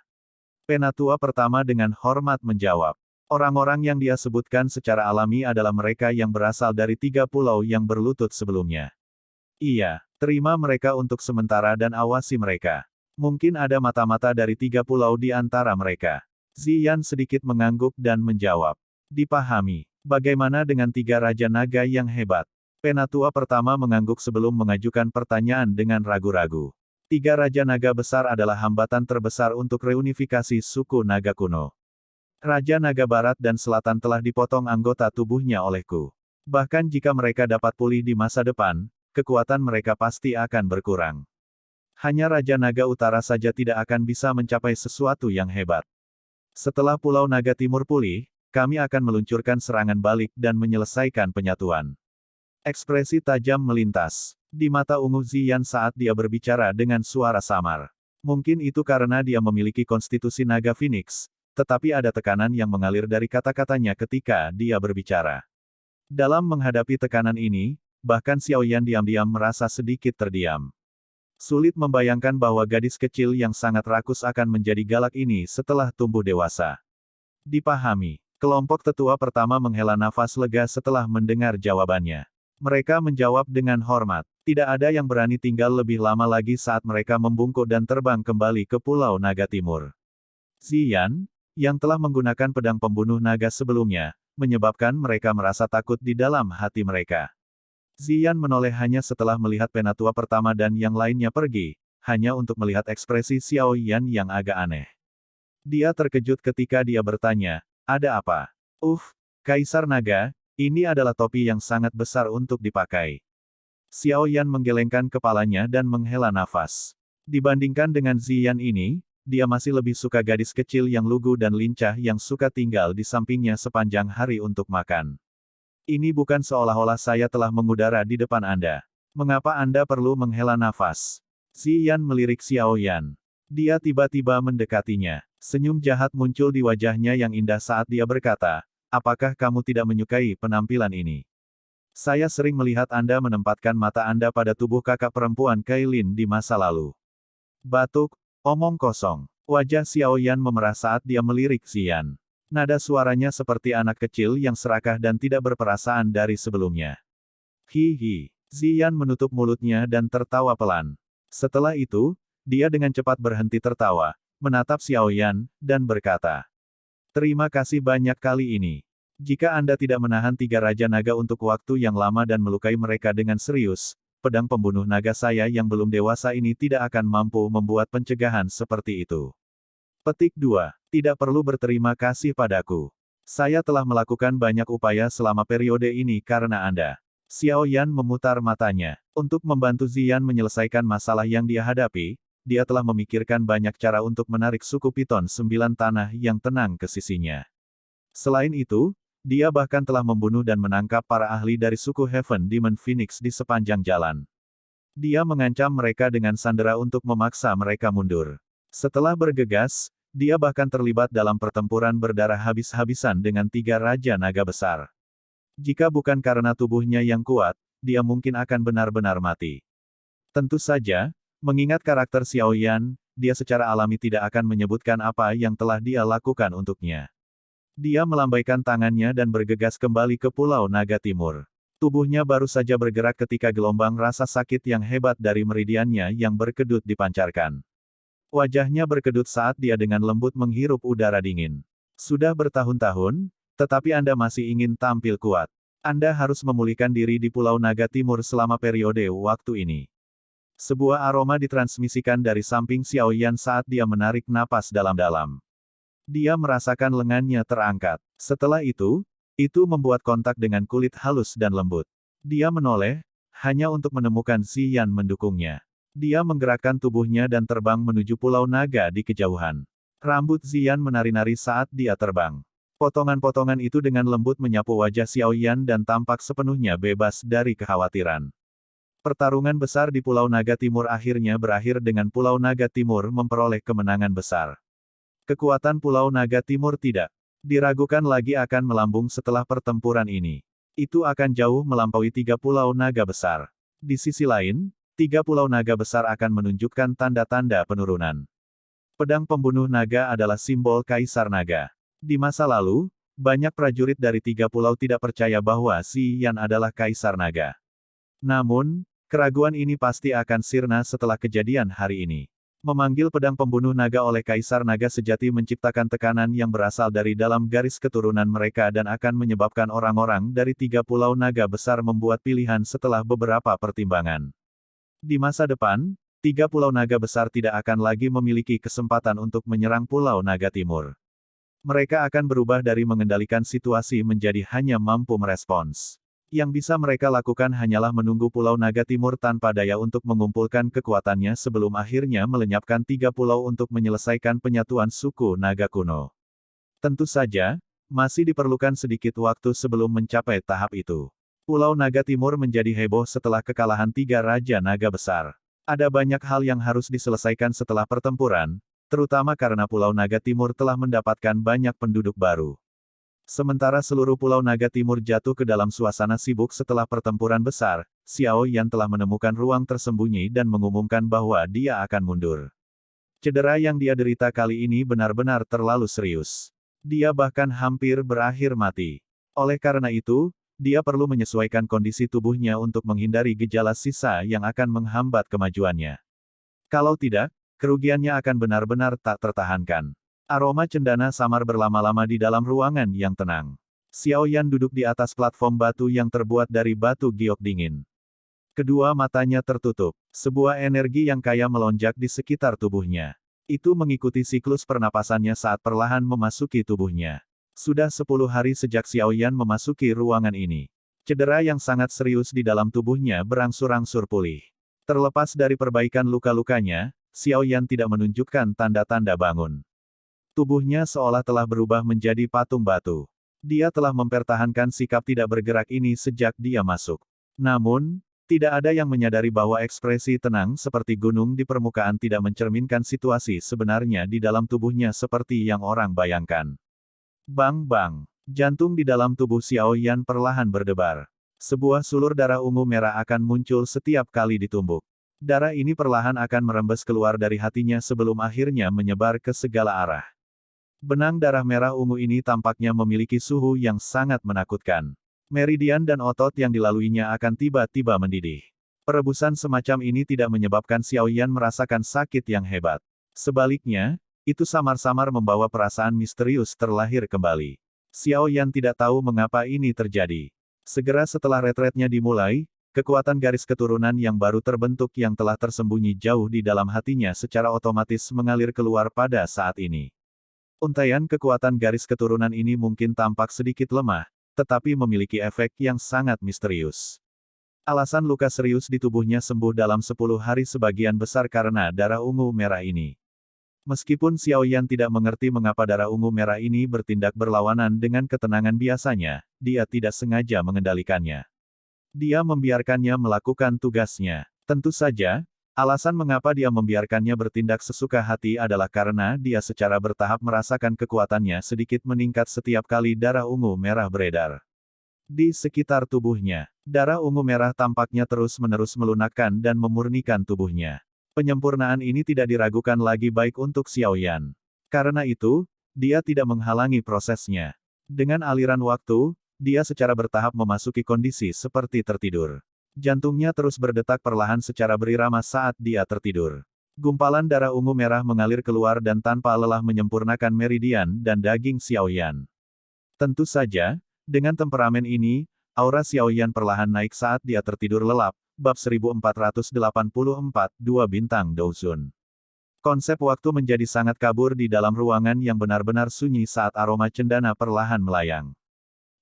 Penatua pertama dengan hormat menjawab. Orang-orang yang dia sebutkan secara alami adalah mereka yang berasal dari 3 pulau yang berlutut sebelumnya. Iya, terima mereka untuk sementara dan awasi mereka. Mungkin ada mata-mata dari 3 pulau di antara mereka. Ziyan sedikit mengangguk dan menjawab. Dipahami. Bagaimana dengan 3 Raja Naga yang hebat? Penatua pertama mengangguk sebelum mengajukan pertanyaan dengan ragu-ragu. 3 Raja Naga besar adalah hambatan terbesar untuk reunifikasi suku Naga kuno. Raja Naga Barat dan Selatan telah dipotong anggota tubuhnya olehku. Bahkan jika mereka dapat pulih di masa depan, kekuatan mereka pasti akan berkurang. Hanya Raja Naga Utara saja tidak akan bisa mencapai sesuatu yang hebat. Setelah Pulau Naga Timur pulih, kami akan meluncurkan serangan balik dan menyelesaikan penyatuan. Ekspresi tajam melintas di mata ungu Ziyan saat dia berbicara dengan suara samar. Mungkin itu karena dia memiliki konstitusi naga Phoenix, tetapi ada tekanan yang mengalir dari kata-katanya ketika dia berbicara. Dalam menghadapi tekanan ini, bahkan Xiaoyan diam-diam merasa sedikit terdiam. Sulit membayangkan bahwa gadis kecil yang sangat rakus akan menjadi galak ini setelah tumbuh dewasa. Dipahami. Kelompok tetua pertama menghela nafas lega setelah mendengar jawabannya. Mereka menjawab dengan hormat. Tidak ada yang berani tinggal lebih lama lagi saat mereka membungkuk dan terbang kembali ke Pulau Naga Timur. Ziyan, yang telah menggunakan pedang pembunuh naga sebelumnya, menyebabkan mereka merasa takut di dalam hati mereka. Ziyan menoleh hanya setelah melihat penatua pertama dan yang lainnya pergi, hanya untuk melihat ekspresi Xiaoyan yang agak aneh. Dia terkejut ketika dia bertanya, ada apa? Kaisar Naga, ini adalah topi yang sangat besar untuk dipakai. Xiaoyan menggelengkan kepalanya dan menghela nafas. Dibandingkan dengan Ziyan ini, dia masih lebih suka gadis kecil yang lugu dan lincah yang suka tinggal di sampingnya sepanjang hari untuk makan. Ini bukan seolah-olah saya telah mengudara di depan Anda. Mengapa Anda perlu menghela nafas? Ziyan melirik Xiaoyan. Dia tiba-tiba mendekatinya. Senyum jahat muncul di wajahnya yang indah saat dia berkata, apakah kamu tidak menyukai penampilan ini? Saya sering melihat Anda menempatkan mata Anda pada tubuh kakak perempuan Kailin di masa lalu. Batuk, omong kosong. Wajah Xiaoyan memerah saat dia melirik Ziyan. Nada suaranya seperti anak kecil yang serakah dan tidak berperasaan dari sebelumnya. Hihi. Ziyan menutup mulutnya dan tertawa pelan. Setelah itu, dia dengan cepat berhenti tertawa, menatap Xiaoyan, dan berkata, terima kasih banyak kali ini. Jika Anda tidak menahan 3 Raja Naga untuk waktu yang lama dan melukai mereka dengan serius, pedang pembunuh naga saya yang belum dewasa ini tidak akan mampu membuat pencegahan seperti itu. Petik 2. Tidak perlu berterima kasih padaku. Saya telah melakukan banyak upaya selama periode ini karena Anda. Xiaoyan memutar matanya. Untuk membantu Ziyan menyelesaikan masalah yang dia hadapi, dia telah memikirkan banyak cara untuk menarik suku Piton 9 tanah yang tenang ke sisinya. Selain itu, dia bahkan telah membunuh dan menangkap para ahli dari suku Heaven Demon Phoenix di sepanjang jalan. Dia mengancam mereka dengan sandera untuk memaksa mereka mundur. Setelah bergegas, dia bahkan terlibat dalam pertempuran berdarah habis-habisan dengan 3 Raja Naga besar. Jika bukan karena tubuhnya yang kuat, dia mungkin akan benar-benar mati. Tentu saja, mengingat karakter Xiao Yan, dia secara alami tidak akan menyebutkan apa yang telah dia lakukan untuknya. Dia melambaikan tangannya dan bergegas kembali ke Pulau Naga Timur. Tubuhnya baru saja bergerak ketika gelombang rasa sakit yang hebat dari meridiannya yang berkedut dipancarkan. Wajahnya berkedut saat dia dengan lembut menghirup udara dingin. Sudah bertahun-tahun, tetapi Anda masih ingin tampil kuat. Anda harus memulihkan diri di Pulau Naga Timur selama periode waktu ini. Sebuah aroma ditransmisikan dari samping Xiao Yan saat dia menarik napas dalam-dalam. Dia merasakan lengannya terangkat. Setelah itu membuat kontak dengan kulit halus dan lembut. Dia menoleh, hanya untuk menemukan Ziyan mendukungnya. Dia menggerakkan tubuhnya dan terbang menuju Pulau Naga di kejauhan. Rambut Ziyan menari-nari saat dia terbang. Potongan-potongan itu dengan lembut menyapu wajah Xiao Yan dan tampak sepenuhnya bebas dari kekhawatiran. Pertarungan besar di Pulau Naga Timur akhirnya berakhir dengan Pulau Naga Timur memperoleh kemenangan besar. Kekuatan Pulau Naga Timur tidak diragukan lagi akan melambung setelah pertempuran ini. Itu akan jauh melampaui 3 Pulau Naga besar. Di sisi lain, 3 Pulau Naga besar akan menunjukkan tanda-tanda penurunan. Pedang pembunuh naga adalah simbol Kaisar Naga. Di masa lalu, banyak prajurit dari 3 pulau tidak percaya bahwa Ziyan adalah Kaisar Naga. Namun, keraguan ini pasti akan sirna setelah kejadian hari ini. Memanggil pedang pembunuh naga oleh Kaisar Naga sejati menciptakan tekanan yang berasal dari dalam garis keturunan mereka dan akan menyebabkan orang-orang dari 3 pulau naga besar membuat pilihan setelah beberapa pertimbangan. Di masa depan, 3 pulau naga besar tidak akan lagi memiliki kesempatan untuk menyerang Pulau Naga Timur. Mereka akan berubah dari mengendalikan situasi menjadi hanya mampu merespons. Yang bisa mereka lakukan hanyalah menunggu Pulau Naga Timur tanpa daya untuk mengumpulkan kekuatannya sebelum akhirnya melenyapkan 3 pulau untuk menyelesaikan penyatuan suku naga kuno. Tentu saja, masih diperlukan sedikit waktu sebelum mencapai tahap itu. Pulau Naga Timur menjadi heboh setelah kekalahan 3 Raja Naga Besar. Ada banyak hal yang harus diselesaikan setelah pertempuran, terutama karena Pulau Naga Timur telah mendapatkan banyak penduduk baru. Sementara seluruh Pulau Naga Timur jatuh ke dalam suasana sibuk setelah pertempuran besar, Xiao Yan telah menemukan ruang tersembunyi dan mengumumkan bahwa dia akan mundur. Cedera yang dia derita kali ini benar-benar terlalu serius. Dia bahkan hampir berakhir mati. Oleh karena itu, dia perlu menyesuaikan kondisi tubuhnya untuk menghindari gejala sisa yang akan menghambat kemajuannya. Kalau tidak, kerugiannya akan benar-benar tak tertahankan. Aroma cendana samar berlama-lama di dalam ruangan yang tenang. Xiao Yan duduk di atas platform batu yang terbuat dari batu giok dingin. Kedua matanya tertutup. Sebuah energi yang kaya melonjak di sekitar tubuhnya. Itu mengikuti siklus pernapasannya saat perlahan memasuki tubuhnya. Sudah 10 hari sejak Xiao Yan memasuki ruangan ini. Cedera yang sangat serius di dalam tubuhnya berangsur-angsur pulih. Terlepas dari perbaikan luka-lukanya, Xiao Yan tidak menunjukkan tanda-tanda bangun. Tubuhnya seolah telah berubah menjadi patung batu. Dia telah mempertahankan sikap tidak bergerak ini sejak dia masuk. Namun, tidak ada yang menyadari bahwa ekspresi tenang seperti gunung di permukaan tidak mencerminkan situasi sebenarnya di dalam tubuhnya seperti yang orang bayangkan. Bang-bang. Jantung di dalam tubuh Xiao Yan perlahan berdebar. Sebuah sulur darah ungu merah akan muncul setiap kali ditumbuk. Darah ini perlahan akan merembes keluar dari hatinya sebelum akhirnya menyebar ke segala arah. Benang darah merah ungu ini tampaknya memiliki suhu yang sangat menakutkan. Meridian dan otot yang dilaluinya akan tiba-tiba mendidih. Perebusan semacam ini tidak menyebabkan Xiao Yan merasakan sakit yang hebat. Sebaliknya, itu samar-samar membawa perasaan misterius terlahir kembali. Xiao Yan tidak tahu mengapa ini terjadi. Segera setelah retretnya dimulai, kekuatan garis keturunan yang baru terbentuk yang telah tersembunyi jauh di dalam hatinya secara otomatis mengalir keluar pada saat ini. Untaian kekuatan garis keturunan ini mungkin tampak sedikit lemah, tetapi memiliki efek yang sangat misterius. Alasan luka serius di tubuhnya sembuh dalam 10 hari sebagian besar karena darah ungu merah ini. Meskipun Xiao Yan tidak mengerti mengapa darah ungu merah ini bertindak berlawanan dengan ketenangan biasanya, dia tidak sengaja mengendalikannya. Dia membiarkannya melakukan tugasnya. Tentu saja, alasan mengapa dia membiarkannya bertindak sesuka hati adalah karena dia secara bertahap merasakan kekuatannya sedikit meningkat setiap kali darah ungu merah beredar. Di sekitar tubuhnya, darah ungu merah tampaknya terus-menerus melunakkan dan memurnikan tubuhnya. Penyempurnaan ini tidak diragukan lagi baik untuk Xiaoyan. Karena itu, dia tidak menghalangi prosesnya. Dengan aliran waktu, dia secara bertahap memasuki kondisi seperti tertidur. Jantungnya terus berdetak perlahan secara berirama saat dia tertidur. Gumpalan darah ungu merah mengalir keluar dan tanpa lelah menyempurnakan meridian dan daging Xiaoyan. Tentu saja, dengan temperamen ini, aura Xiaoyan perlahan naik saat dia tertidur lelap. Bab 1484, 2 bintang Douzun. Konsep waktu menjadi sangat kabur di dalam ruangan yang benar-benar sunyi saat aroma cendana perlahan melayang.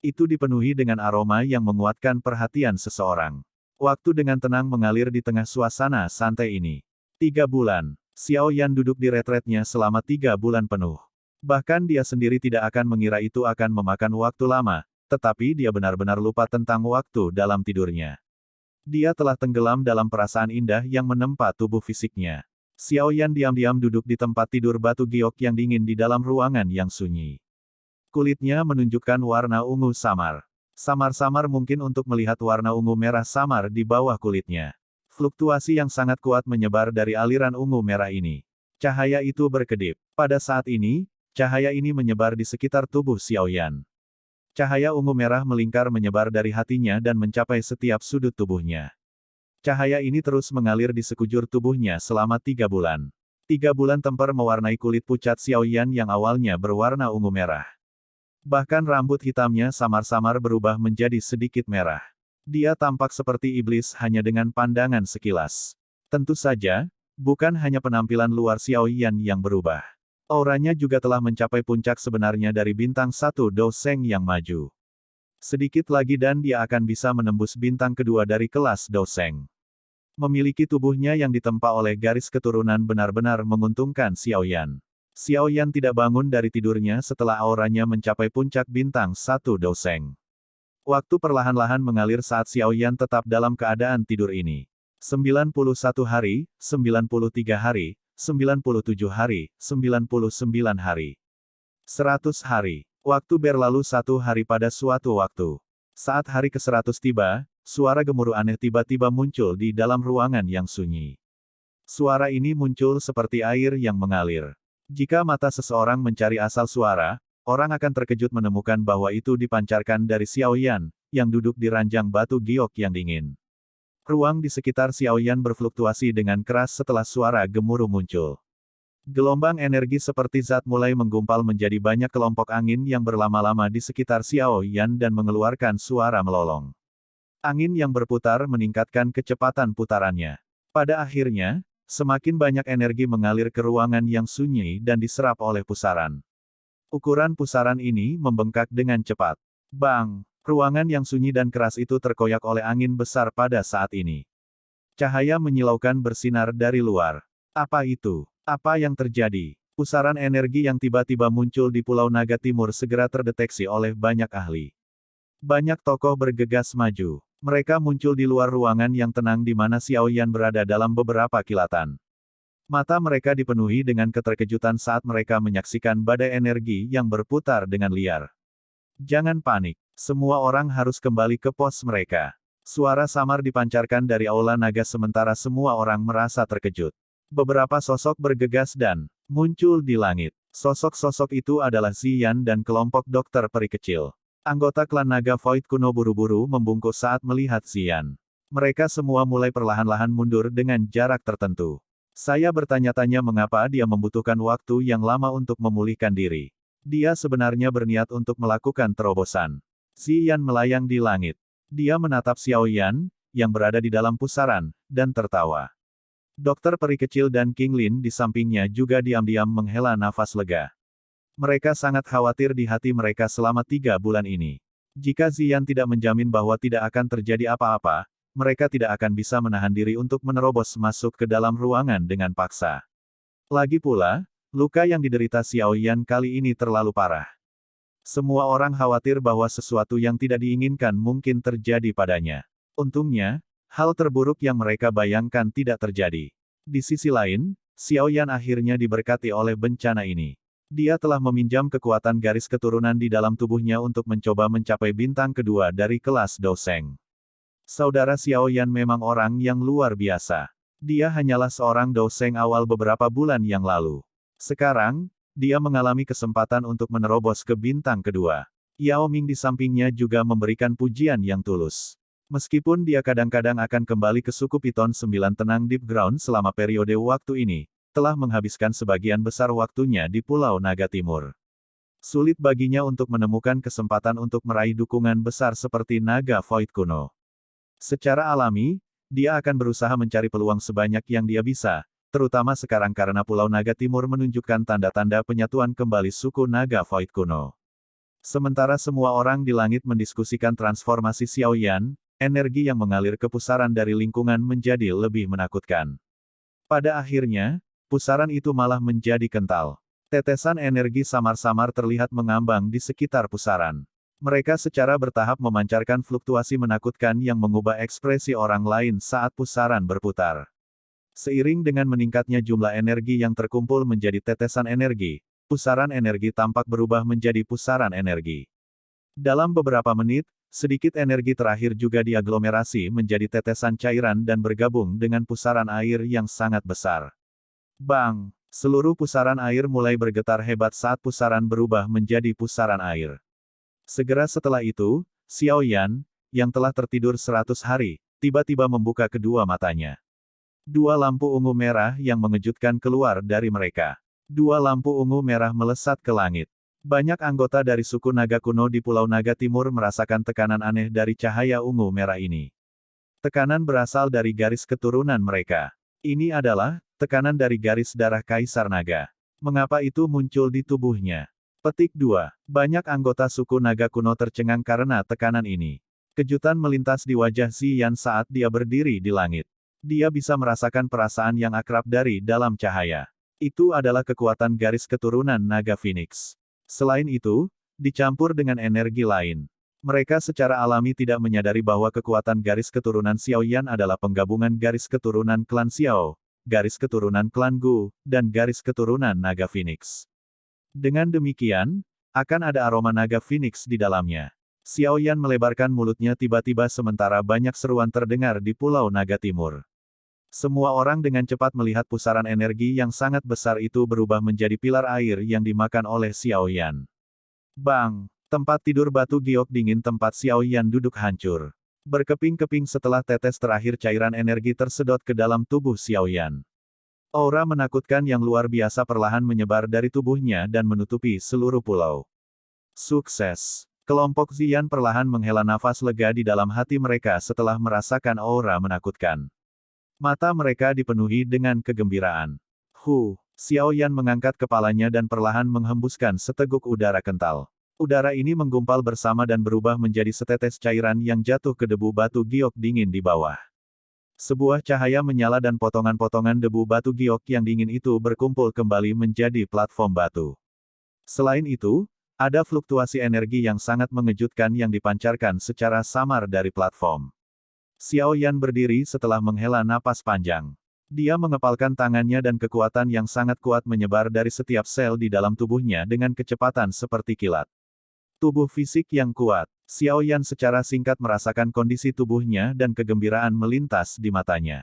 Itu dipenuhi dengan aroma yang menguatkan perhatian seseorang. Waktu dengan tenang mengalir di tengah suasana santai ini. 3 bulan. Xiaoyan duduk di retretnya selama 3 bulan penuh. Bahkan dia sendiri tidak akan mengira itu akan memakan waktu lama, tetapi dia benar-benar lupa tentang waktu dalam tidurnya. Dia telah tenggelam dalam perasaan indah yang menempa tubuh fisiknya. Xiaoyan diam-diam duduk di tempat tidur batu giok yang dingin di dalam ruangan yang sunyi. Kulitnya menunjukkan warna ungu samar. Samar-samar mungkin untuk melihat warna ungu merah samar di bawah kulitnya. Fluktuasi yang sangat kuat menyebar dari aliran ungu merah ini. Cahaya itu berkedip. Pada saat ini, cahaya ini menyebar di sekitar tubuh Xiaoyan. Cahaya ungu merah melingkar menyebar dari hatinya dan mencapai setiap sudut tubuhnya. Cahaya ini terus mengalir di sekujur tubuhnya selama 3 bulan. 3 bulan temper mewarnai kulit pucat Xiaoyan yang awalnya berwarna ungu merah. Bahkan rambut hitamnya samar-samar berubah menjadi sedikit merah. Dia tampak seperti iblis hanya dengan pandangan sekilas. Tentu saja, bukan hanya penampilan luar Xiaoyan yang berubah. Auranya juga telah mencapai puncak sebenarnya dari bintang 1 Douzeng yang maju. Sedikit lagi dan dia akan bisa menembus bintang kedua dari kelas Douzeng. Memiliki tubuhnya yang ditempa oleh garis keturunan benar-benar menguntungkan Xiaoyan. Xiaoyan tidak bangun dari tidurnya setelah auranya mencapai puncak bintang 1 Douzeng. Waktu perlahan-lahan mengalir saat Xiaoyan tetap dalam keadaan tidur ini. 91 hari, 93 hari, 97 hari, 99 hari. 100 hari. Waktu berlalu 1 hari pada suatu waktu. Saat hari ke-100 tiba, suara gemuruh aneh tiba-tiba muncul di dalam ruangan yang sunyi. Suara ini muncul seperti air yang mengalir. Jika mata seseorang mencari asal suara, orang akan terkejut menemukan bahwa itu dipancarkan dari Xiaoyan, yang duduk di ranjang batu giok yang dingin. Ruang di sekitar Xiaoyan berfluktuasi dengan keras setelah suara gemuruh muncul. Gelombang energi seperti zat mulai menggumpal menjadi banyak kelompok angin yang berlama-lama di sekitar Xiaoyan dan mengeluarkan suara melolong. Angin yang berputar meningkatkan kecepatan putarannya. Pada akhirnya, semakin banyak energi mengalir ke ruangan yang sunyi dan diserap oleh pusaran. Ukuran pusaran ini membengkak dengan cepat. Bang! Ruangan yang sunyi dan keras itu terkoyak oleh angin besar pada saat ini. Cahaya menyilaukan bersinar dari luar. Apa itu? Apa yang terjadi? Pusaran energi yang tiba-tiba muncul di Pulau Naga Timur segera terdeteksi oleh banyak ahli. Banyak tokoh bergegas maju. Mereka muncul di luar ruangan yang tenang di mana Xiaoyan berada dalam beberapa kilatan. Mata mereka dipenuhi dengan keterkejutan saat mereka menyaksikan badai energi yang berputar dengan liar. Jangan panik. Semua orang harus kembali ke pos mereka. Suara samar dipancarkan dari aula naga sementara semua orang merasa terkejut. Beberapa sosok bergegas dan muncul di langit. Sosok-sosok itu adalah Ziyan dan kelompok dokter peri kecil. Anggota klan naga Void kuno buru-buru membungkuk saat melihat Ziyan. Mereka semua mulai perlahan-lahan mundur dengan jarak tertentu. Saya bertanya-tanya mengapa dia membutuhkan waktu yang lama untuk memulihkan diri. Dia sebenarnya berniat untuk melakukan terobosan. Ziyan melayang di langit. Dia menatap Xiaoyan, yang berada di dalam pusaran, dan tertawa. Dokter peri kecil dan King Lin di sampingnya juga diam-diam menghela nafas lega. Mereka sangat khawatir di hati mereka selama 3 bulan ini. Jika Ziyan tidak menjamin bahwa tidak akan terjadi apa-apa, mereka tidak akan bisa menahan diri untuk menerobos masuk ke dalam ruangan dengan paksa. Lagi pula, luka yang diderita Xiaoyan kali ini terlalu parah. Semua orang khawatir bahwa sesuatu yang tidak diinginkan mungkin terjadi padanya. Untungnya, hal terburuk yang mereka bayangkan tidak terjadi. Di sisi lain, Xiaoyan akhirnya diberkati oleh bencana ini. Dia telah meminjam kekuatan garis keturunan di dalam tubuhnya untuk mencoba mencapai bintang kedua dari kelas Douseng. Saudara Xiao Yan memang orang yang luar biasa. Dia hanyalah seorang Douseng awal beberapa bulan yang lalu. Sekarang, dia mengalami kesempatan untuk menerobos ke bintang kedua. Yao Ming di sampingnya juga memberikan pujian yang tulus. Meskipun dia kadang-kadang akan kembali ke suku Piton 9 Tenang Deep Ground selama periode waktu ini, telah menghabiskan sebagian besar waktunya di Pulau Naga Timur. Sulit baginya untuk menemukan kesempatan untuk meraih dukungan besar seperti Naga Void kuno. Secara alami, dia akan berusaha mencari peluang sebanyak yang dia bisa, terutama sekarang karena Pulau Naga Timur menunjukkan tanda-tanda penyatuan kembali suku Naga Void kuno. Sementara semua orang di langit mendiskusikan transformasi Xiao Yan, energi yang mengalir ke pusaran dari lingkungan menjadi lebih menakutkan. Pada akhirnya, pusaran itu malah menjadi kental. Tetesan energi samar-samar terlihat mengambang di sekitar pusaran. Mereka secara bertahap memancarkan fluktuasi menakutkan yang mengubah ekspresi orang lain saat pusaran berputar. Seiring dengan meningkatnya jumlah energi yang terkumpul menjadi tetesan energi, pusaran energi tampak berubah menjadi pusaran energi. Dalam beberapa menit, sedikit energi terakhir juga diaglomerasi menjadi tetesan cairan dan bergabung dengan pusaran air yang sangat besar. Bang! Seluruh pusaran air mulai bergetar hebat saat pusaran berubah menjadi pusaran air. Segera setelah itu, Xiao Yan, yang telah tertidur 100 hari, tiba-tiba membuka kedua matanya. Dua lampu ungu merah yang mengejutkan keluar dari mereka. Dua lampu ungu merah melesat ke langit. Banyak anggota dari suku naga kuno di Pulau Naga Timur merasakan tekanan aneh dari cahaya ungu merah ini. Tekanan berasal dari garis keturunan mereka. Ini adalah tekanan dari garis darah Kaisar Naga. Mengapa itu muncul di tubuhnya? Petik 2. Banyak anggota suku naga kuno tercengang karena tekanan ini. Kejutan melintas di wajah Ziyan saat dia berdiri di langit. Dia bisa merasakan perasaan yang akrab dari dalam cahaya. Itu adalah kekuatan garis keturunan naga Phoenix. Selain itu, dicampur dengan energi lain. Mereka secara alami tidak menyadari bahwa kekuatan garis keturunan Xiao Yan adalah penggabungan garis keturunan klan Xiao, garis keturunan klan Gu, dan garis keturunan naga Phoenix. Dengan demikian, akan ada aroma naga Phoenix di dalamnya. Xiao Yan melebarkan mulutnya tiba-tiba sementara banyak seruan terdengar di Pulau Naga Timur. Semua orang dengan cepat melihat pusaran energi yang sangat besar itu berubah menjadi pilar air yang dimakan oleh Xiao Yan. Bang! Tempat tidur batu giok dingin tempat Xiao Yan duduk hancur. Berkeping-keping setelah tetes terakhir cairan energi tersedot ke dalam tubuh Xiao Yan. Aura menakutkan yang luar biasa perlahan menyebar dari tubuhnya dan menutupi seluruh pulau. Sukses! Kelompok Ziyan perlahan menghela nafas lega di dalam hati mereka setelah merasakan aura menakutkan. Mata mereka dipenuhi dengan kegembiraan. Xiao Yan mengangkat kepalanya dan perlahan menghembuskan seteguk udara kental. Udara ini menggumpal bersama dan berubah menjadi setetes cairan yang jatuh ke debu batu giok dingin di bawah. Sebuah cahaya menyala dan potongan-potongan debu batu giok yang dingin itu berkumpul kembali menjadi platform batu. Selain itu, ada fluktuasi energi yang sangat mengejutkan yang dipancarkan secara samar dari platform. Xiao Yan berdiri setelah menghela napas panjang. Dia mengepalkan tangannya dan kekuatan yang sangat kuat menyebar dari setiap sel di dalam tubuhnya dengan kecepatan seperti kilat. Tubuh fisik yang kuat. Xiao Yan secara singkat merasakan kondisi tubuhnya dan kegembiraan melintas di matanya.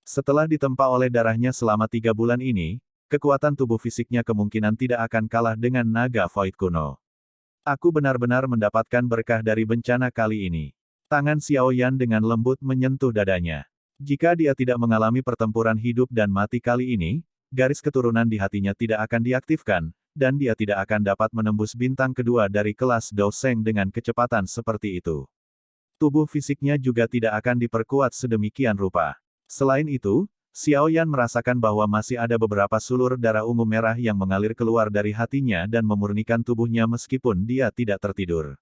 Setelah ditempa oleh darahnya selama 3 bulan ini, kekuatan tubuh fisiknya kemungkinan tidak akan kalah dengan naga Void kuno. Aku benar-benar mendapatkan berkah dari bencana kali ini. Tangan Xiao Yan dengan lembut menyentuh dadanya. Jika dia tidak mengalami pertempuran hidup dan mati kali ini, garis keturunan di hatinya tidak akan diaktifkan, dan dia tidak akan dapat menembus bintang kedua dari kelas Douseng dengan kecepatan seperti itu. Tubuh fisiknya juga tidak akan diperkuat sedemikian rupa. Selain itu, Xiao Yan merasakan bahwa masih ada beberapa sulur darah ungu merah yang mengalir keluar dari hatinya dan memurnikan tubuhnya meskipun dia tidak tertidur.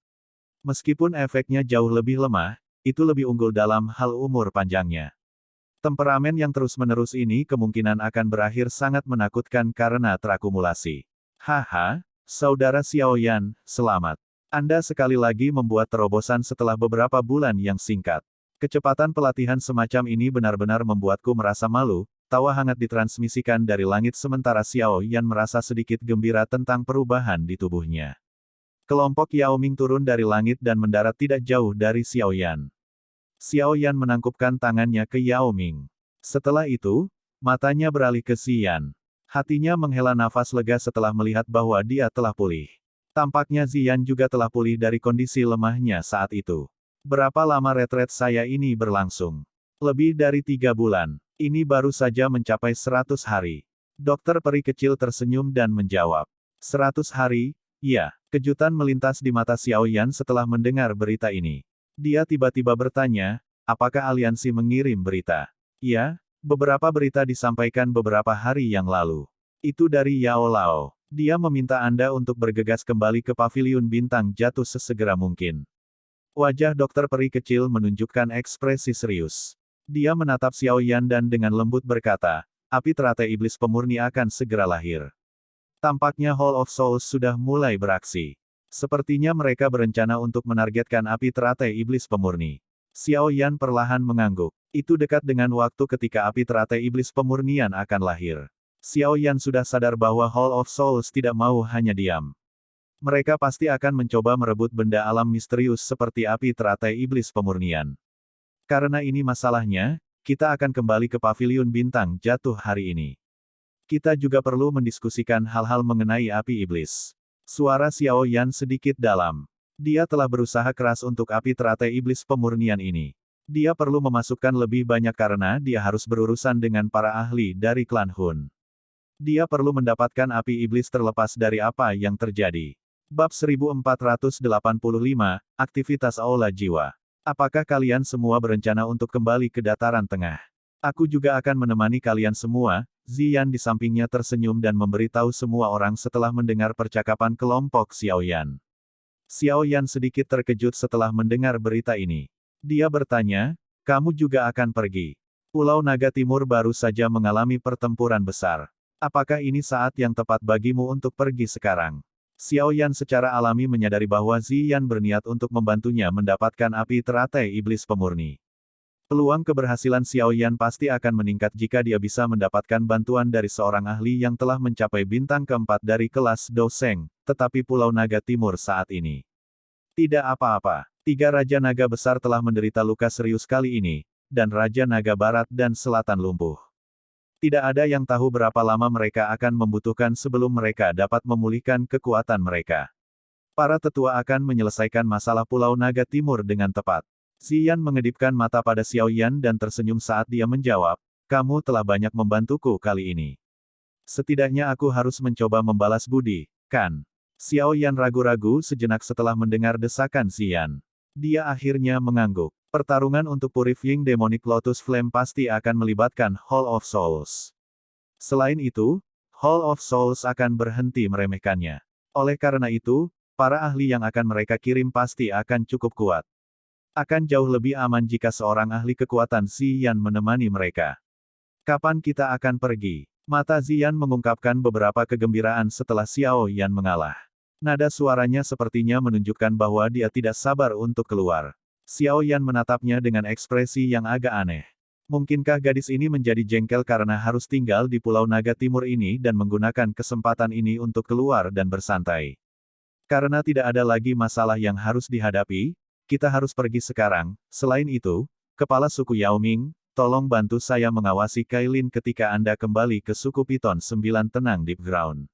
Meskipun efeknya jauh lebih lemah, itu lebih unggul dalam hal umur panjangnya. Temperamen yang terus-menerus ini kemungkinan akan berakhir sangat menakutkan karena terakumulasi. Haha, Saudara Xiao Yan, selamat. Anda sekali lagi membuat terobosan setelah beberapa bulan yang singkat. Kecepatan pelatihan semacam ini benar-benar membuatku merasa malu, tawa hangat ditransmisikan dari langit sementara Xiao Yan merasa sedikit gembira tentang perubahan di tubuhnya. Kelompok Yao Ming turun dari langit dan mendarat tidak jauh dari Xiao Yan. Xiao Yan menangkupkan tangannya ke Yao Ming. Setelah itu, matanya beralih ke Ziyan. Hatinya menghela nafas lega setelah melihat bahwa dia telah pulih. Tampaknya Ziyan juga telah pulih dari kondisi lemahnya saat itu. Berapa lama retret saya ini berlangsung? Lebih dari 3 bulan. Ini baru saja mencapai 100 hari. Dokter peri kecil tersenyum dan menjawab. 100 hari? Ya, kejutan melintas di mata Xiao Yan setelah mendengar berita ini. Dia tiba-tiba bertanya, apakah aliansi mengirim berita? Ya, beberapa berita disampaikan beberapa hari yang lalu. Itu dari Yao Lao. Dia meminta Anda untuk bergegas kembali ke paviliun bintang jatuh sesegera mungkin. Wajah dokter peri kecil menunjukkan ekspresi serius. Dia menatap Xiao Yan dan dengan lembut berkata, api teratai iblis pemurni akan segera lahir. Tampaknya Hall of Souls sudah mulai beraksi. Sepertinya mereka berencana untuk menargetkan api teratai iblis pemurni. Xiao Yan perlahan mengangguk. Itu dekat dengan waktu ketika api teratai iblis pemurnian akan lahir. Xiao Yan sudah sadar bahwa Hall of Souls tidak mau hanya diam. Mereka pasti akan mencoba merebut benda alam misterius seperti api teratai iblis pemurnian. Karena ini masalahnya, kita akan kembali ke paviliun bintang jatuh hari ini. Kita juga perlu mendiskusikan hal-hal mengenai api iblis. Suara Xiao Yan sedikit dalam. Dia telah berusaha keras untuk api teratai iblis pemurnian ini. Dia perlu memasukkan lebih banyak karena dia harus berurusan dengan para ahli dari klan Hun. Dia perlu mendapatkan api iblis terlepas dari apa yang terjadi. Bab 1485, Aktivitas Aula Jiwa. Apakah kalian semua berencana untuk kembali ke dataran tengah? Aku juga akan menemani kalian semua. Ziyan di sampingnya tersenyum dan memberitahu semua orang setelah mendengar percakapan kelompok Xiao Yan. Xiao Yan sedikit terkejut setelah mendengar berita ini. Dia bertanya, kamu juga akan pergi? Pulau Naga Timur baru saja mengalami pertempuran besar. Apakah ini saat yang tepat bagimu untuk pergi sekarang? Xiao Yan secara alami menyadari bahwa Ziyan berniat untuk membantunya mendapatkan api teratai iblis pemurni. Peluang keberhasilan Xiao Yan pasti akan meningkat jika dia bisa mendapatkan bantuan dari seorang ahli yang telah mencapai bintang keempat dari kelas Doseng, tetapi Pulau Naga Timur saat ini. Tidak apa-apa. 3 Raja Naga Besar telah menderita luka serius kali ini, dan Raja Naga Barat dan Selatan lumpuh. Tidak ada yang tahu berapa lama mereka akan membutuhkan sebelum mereka dapat memulihkan kekuatan mereka. Para tetua akan menyelesaikan masalah Pulau Naga Timur dengan tepat. Ziyan mengedipkan mata pada Xiao Yan dan tersenyum saat dia menjawab, kamu telah banyak membantuku kali ini. Setidaknya aku harus mencoba membalas budi, kan? Xiao Yan ragu-ragu sejenak setelah mendengar desakan Ziyan. Dia akhirnya mengangguk. Pertarungan untuk Purifying Demonic Lotus Flame pasti akan melibatkan Hall of Souls. Selain itu, Hall of Souls akan berhenti meremehkannya. Oleh karena itu, para ahli yang akan mereka kirim pasti akan cukup kuat. Akan jauh lebih aman jika seorang ahli kekuatan Ziyan menemani mereka. Kapan kita akan pergi? Mata Ziyan mengungkapkan beberapa kegembiraan setelah Xiao Yan mengalah. Nada suaranya sepertinya menunjukkan bahwa dia tidak sabar untuk keluar. Xiao Yan menatapnya dengan ekspresi yang agak aneh. Mungkinkah gadis ini menjadi jengkel karena harus tinggal di Pulau Naga Timur ini dan menggunakan kesempatan ini untuk keluar dan bersantai? Karena tidak ada lagi masalah yang harus dihadapi, kita harus pergi sekarang. Selain itu, Kepala Suku Yao Ming, tolong bantu saya mengawasi Kailin ketika Anda kembali ke suku Piton 9 Tenang Deep Ground.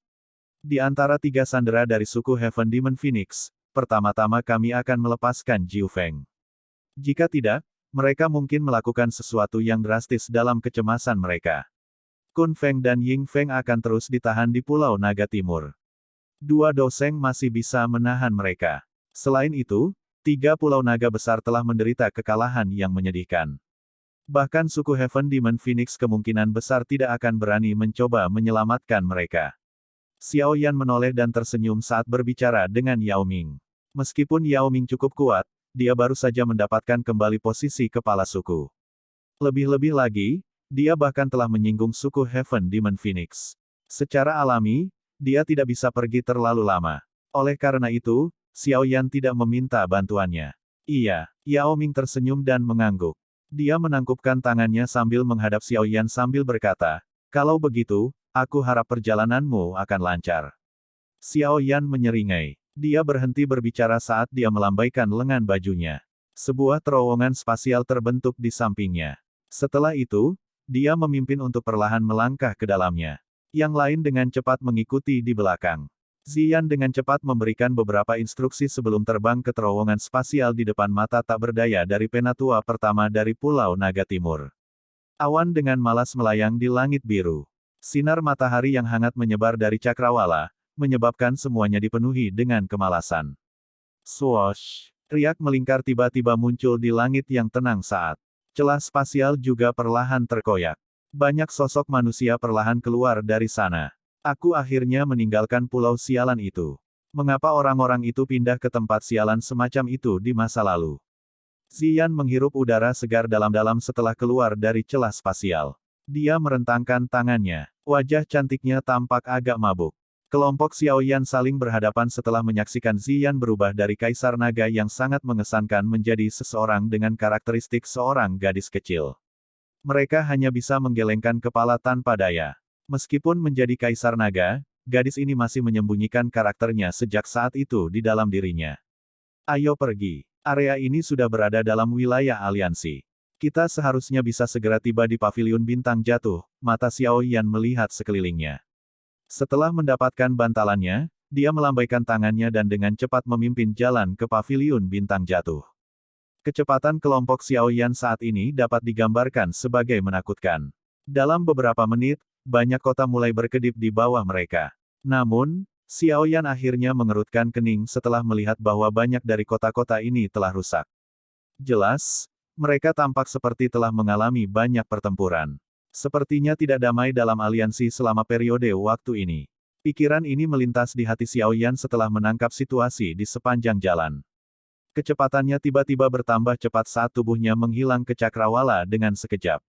Di antara 3 sandera dari suku Heaven Demon Phoenix, pertama-tama kami akan melepaskan Jiu Feng. Jika tidak, mereka mungkin melakukan sesuatu yang drastis dalam kecemasan mereka. Kun Feng dan Ying Feng akan terus ditahan di Pulau Naga Timur. 2 Doseng masih bisa menahan mereka. Selain itu, 3 pulau naga besar telah menderita kekalahan yang menyedihkan. Bahkan suku Heaven Demon Phoenix kemungkinan besar tidak akan berani mencoba menyelamatkan mereka. Xiao Yan menoleh dan tersenyum saat berbicara dengan Yao Ming. Meskipun Yao Ming cukup kuat, dia baru saja mendapatkan kembali posisi kepala suku. Lebih-lebih lagi, dia bahkan telah menyinggung suku Heaven Demon Phoenix. Secara alami, dia tidak bisa pergi terlalu lama. Oleh karena itu, Xiao Yan tidak meminta bantuannya. Iya, Yao Ming tersenyum dan mengangguk. Dia menangkupkan tangannya sambil menghadap Xiao Yan sambil berkata, "Kalau begitu, aku harap perjalananmu akan lancar." Xiao Yan menyeringai. Dia berhenti berbicara saat dia melambaikan lengan bajunya. Sebuah terowongan spasial terbentuk di sampingnya. Setelah itu, dia memimpin untuk perlahan melangkah ke dalamnya. Yang lain dengan cepat mengikuti di belakang. Ziyan dengan cepat memberikan beberapa instruksi sebelum terbang ke terowongan spasial di depan mata tak berdaya dari penatua pertama dari Pulau Naga Timur. Awan dengan malas melayang di langit biru. Sinar matahari yang hangat menyebar dari cakrawala, menyebabkan semuanya dipenuhi dengan kemalasan. Swoosh! Riak melingkar tiba-tiba muncul di langit yang tenang saat celah spasial juga perlahan terkoyak. Banyak sosok manusia perlahan keluar dari sana. Aku akhirnya meninggalkan pulau sialan itu. Mengapa orang-orang itu pindah ke tempat sialan semacam itu di masa lalu? Ziyan menghirup udara segar dalam-dalam setelah keluar dari celah spasial. Dia merentangkan tangannya. Wajah cantiknya tampak agak mabuk. Kelompok Xiaoyan saling berhadapan setelah menyaksikan Ziyan berubah dari kaisar naga yang sangat mengesankan menjadi seseorang dengan karakteristik seorang gadis kecil. Mereka hanya bisa menggelengkan kepala tanpa daya. Meskipun menjadi kaisar naga, gadis ini masih menyembunyikan karakternya sejak saat itu di dalam dirinya. Ayo pergi. Area ini sudah berada dalam wilayah aliansi. Kita seharusnya bisa segera tiba di paviliun bintang jatuh. Mata Xiao Yan melihat sekelilingnya. Setelah mendapatkan bantalannya, dia melambaikan tangannya dan dengan cepat memimpin jalan ke paviliun bintang jatuh. Kecepatan kelompok Xiao Yan saat ini dapat digambarkan sebagai menakutkan. Dalam beberapa menit, banyak kota mulai berkedip di bawah mereka. Namun, Xiao Yan akhirnya mengerutkan kening setelah melihat bahwa banyak dari kota-kota ini telah rusak. Jelas, mereka tampak seperti telah mengalami banyak pertempuran. Sepertinya tidak damai dalam aliansi selama periode waktu ini. Pikiran ini melintas di hati Xiao Yan setelah menangkap situasi di sepanjang jalan. Kecepatannya tiba-tiba bertambah cepat saat tubuhnya menghilang ke cakrawala dengan sekejap.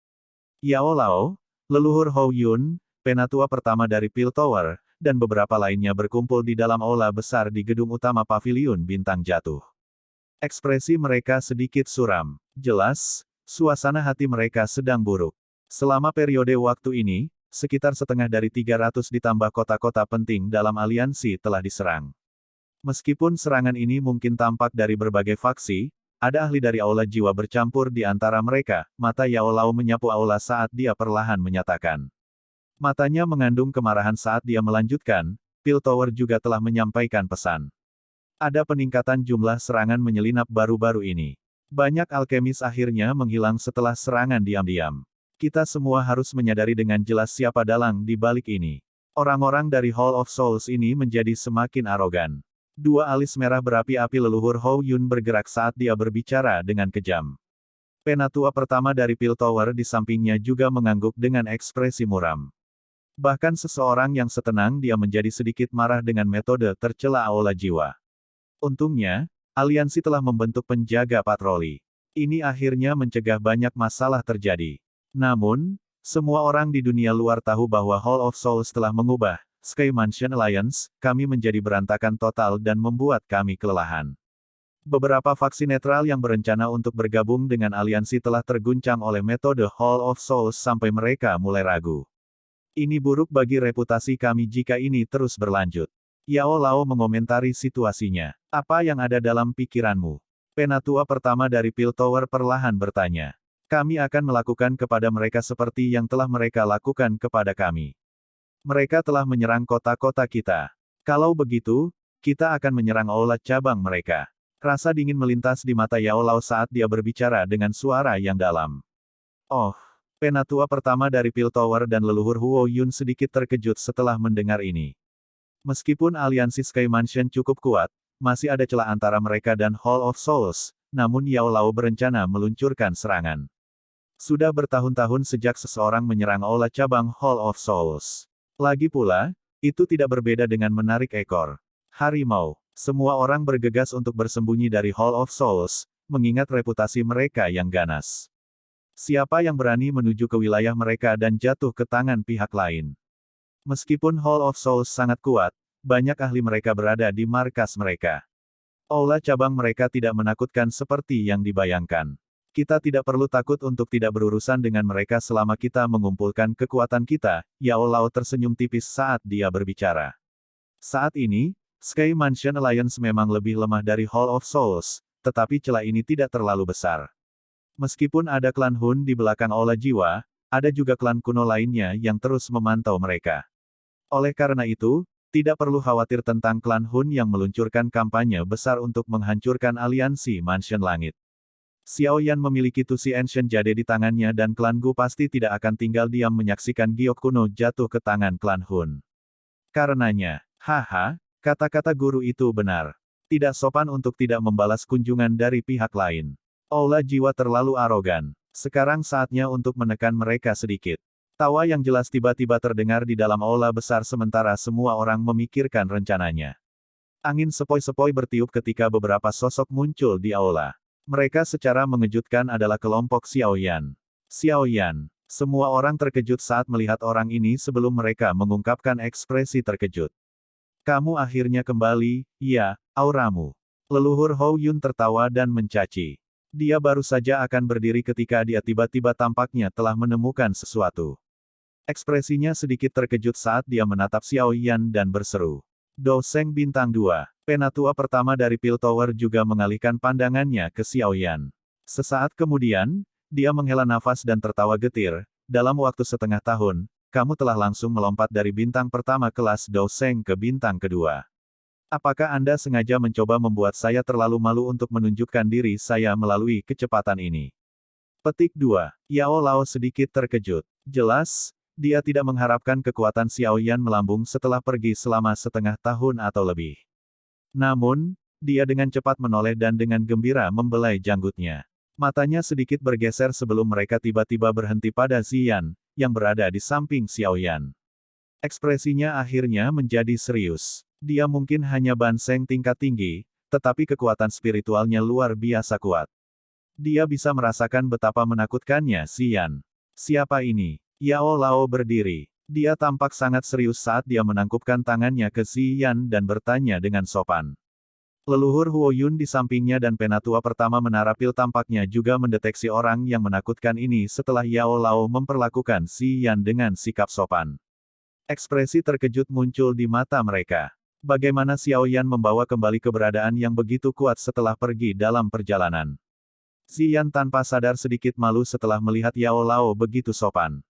Yao Lao, leluhur Hou Yun, penatua pertama dari Pil Tower, dan beberapa lainnya berkumpul di dalam aula besar di gedung utama paviliun bintang jatuh. Ekspresi mereka sedikit suram. Jelas, suasana hati mereka sedang buruk. Selama periode waktu ini, sekitar setengah dari 300 ditambah kota-kota penting dalam aliansi telah diserang. Meskipun serangan ini mungkin tampak dari berbagai faksi, ada ahli dari aula jiwa bercampur di antara mereka. Mata Yao Lao menyapu aula saat dia perlahan menyatakan. Matanya mengandung kemarahan saat dia melanjutkan, Pil Tower juga telah menyampaikan pesan. Ada peningkatan jumlah serangan menyelinap baru-baru ini. Banyak alkemis akhirnya menghilang setelah serangan diam-diam. Kita semua harus menyadari dengan jelas siapa dalang di balik ini. Orang-orang dari Hall of Souls ini menjadi semakin arogan. Dua alis merah berapi-api leluhur Hou Yun bergerak saat dia berbicara dengan kejam. Penatua pertama dari Pil Tower di sampingnya juga mengangguk dengan ekspresi muram. Bahkan seseorang yang setenang dia menjadi sedikit marah dengan metode tercela aula jiwa. Untungnya, aliansi telah membentuk penjaga patroli. Ini akhirnya mencegah banyak masalah terjadi. Namun, semua orang di dunia luar tahu bahwa Hall of Souls telah mengubah Sky Mansion Alliance, kami menjadi berantakan total dan membuat kami kelelahan. Beberapa faksi netral yang berencana untuk bergabung dengan aliansi telah terguncang oleh metode Hall of Souls sampai mereka mulai ragu. Ini buruk bagi reputasi kami jika ini terus berlanjut. Yao Lao mengomentari situasinya. Apa yang ada dalam pikiranmu? Penatua pertama dari Pil Tower perlahan bertanya. Kami akan melakukan kepada mereka seperti yang telah mereka lakukan kepada kami. Mereka telah menyerang kota-kota kita. Kalau begitu, kita akan menyerang aula cabang mereka. Rasa dingin melintas di mata Yao Lao saat dia berbicara dengan suara yang dalam. Oh, penatua pertama dari Pil Tower dan leluhur Huo Yun sedikit terkejut setelah mendengar ini. Meskipun aliansi Sky Mansion cukup kuat, masih ada celah antara mereka dan Hall of Souls, namun Yao Lao berencana meluncurkan serangan. Sudah bertahun-tahun sejak seseorang menyerang aula cabang Hall of Souls. Lagi pula, itu tidak berbeda dengan menarik ekor harimau. Semua orang bergegas untuk bersembunyi dari Hall of Souls, mengingat reputasi mereka yang ganas. Siapa yang berani menuju ke wilayah mereka dan jatuh ke tangan pihak lain? Meskipun Hall of Souls sangat kuat, banyak ahli mereka berada di markas mereka. Aula cabang mereka tidak menakutkan seperti yang dibayangkan. Kita tidak perlu takut untuk tidak berurusan dengan mereka selama kita mengumpulkan kekuatan kita, Yao Lao tersenyum tipis saat dia berbicara. Saat ini, Sky Mansion Alliance memang lebih lemah dari Hall of Souls, tetapi celah ini tidak terlalu besar. Meskipun ada klan Hun di belakang Aula Jiwa, ada juga klan kuno lainnya yang terus memantau mereka. Oleh karena itu, tidak perlu khawatir tentang klan Hun yang meluncurkan kampanye besar untuk menghancurkan aliansi Mansion Langit. Xiao Yan memiliki Tusi Ancient Jade di tangannya dan klan Gu pasti tidak akan tinggal diam menyaksikan giok kuno jatuh ke tangan klan Hun. Karenanya, haha, kata-kata guru itu benar. Tidak sopan untuk tidak membalas kunjungan dari pihak lain. Aula Jiwa terlalu arogan. Sekarang saatnya untuk menekan mereka sedikit. Tawa yang jelas tiba-tiba terdengar di dalam aula besar sementara semua orang memikirkan rencananya. Angin sepoi-sepoi bertiup ketika beberapa sosok muncul di aula. Mereka secara mengejutkan adalah kelompok Xiao Yan. Xiao Yan. Semua orang terkejut saat melihat orang ini sebelum mereka mengungkapkan ekspresi terkejut. Kamu akhirnya kembali, ya, auramu. Leluhur Hou Yun tertawa dan mencaci. Dia baru saja akan berdiri ketika dia tiba-tiba tampaknya telah menemukan sesuatu. Ekspresinya sedikit terkejut saat dia menatap Xiao Yan dan berseru. Do Seng Bintang 2. Penatua pertama dari Pil Tower juga mengalihkan pandangannya ke Xiao Yan. Sesaat kemudian, dia menghela nafas dan tertawa getir. Dalam waktu setengah tahun, kamu telah langsung melompat dari bintang pertama kelas Do Seng ke bintang kedua. Apakah Anda sengaja mencoba membuat saya terlalu malu untuk menunjukkan diri saya melalui kecepatan ini? Petik 2. Yao Lao sedikit terkejut. Jelas, dia tidak mengharapkan kekuatan Xiao Yan melambung setelah pergi selama setengah tahun atau lebih. Namun, dia dengan cepat menoleh dan dengan gembira membelai janggutnya. Matanya sedikit bergeser sebelum mereka tiba-tiba berhenti pada Ziyan, yang berada di samping Xiao Yan. Ekspresinya akhirnya menjadi serius. Dia mungkin hanya banseng tingkat tinggi, tetapi kekuatan spiritualnya luar biasa kuat. Dia bisa merasakan betapa menakutkannya Ziyan. Siapa ini? Yao Lao berdiri. Dia tampak sangat serius saat dia menangkupkan tangannya ke Ziyan dan bertanya dengan sopan. Leluhur Huo Yun di sampingnya dan penatua pertama menara pil tampaknya juga mendeteksi orang yang menakutkan ini setelah Yao Lao memperlakukan Ziyan dengan sikap sopan. Ekspresi terkejut muncul di mata mereka. Bagaimana Xiao Yan membawa kembali keberadaan yang begitu kuat setelah pergi dalam perjalanan? Ziyan tanpa sadar sedikit malu setelah melihat Yao Lao begitu sopan.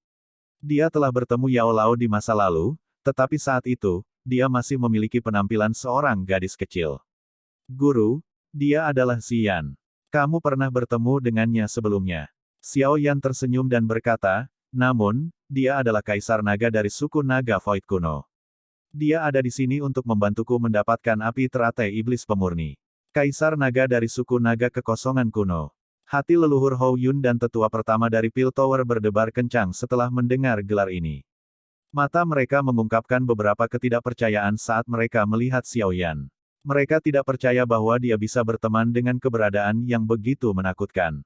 Dia telah bertemu Yao Lao di masa lalu, tetapi saat itu, dia masih memiliki penampilan seorang gadis kecil. Guru, dia adalah Ziyan. Kamu pernah bertemu dengannya sebelumnya. Xiao Yan tersenyum dan berkata, namun, dia adalah Kaisar Naga dari suku Naga Void kuno. Dia ada di sini untuk membantuku mendapatkan api teratai iblis pemurni. Kaisar Naga dari suku Naga kekosongan kuno. Hati leluhur Hou Yun dan tetua pertama dari Pil Tower berdebar kencang setelah mendengar gelar ini. Mata mereka mengungkapkan beberapa ketidakpercayaan saat mereka melihat Xiao Yan. Mereka tidak percaya bahwa dia bisa berteman dengan keberadaan yang begitu menakutkan.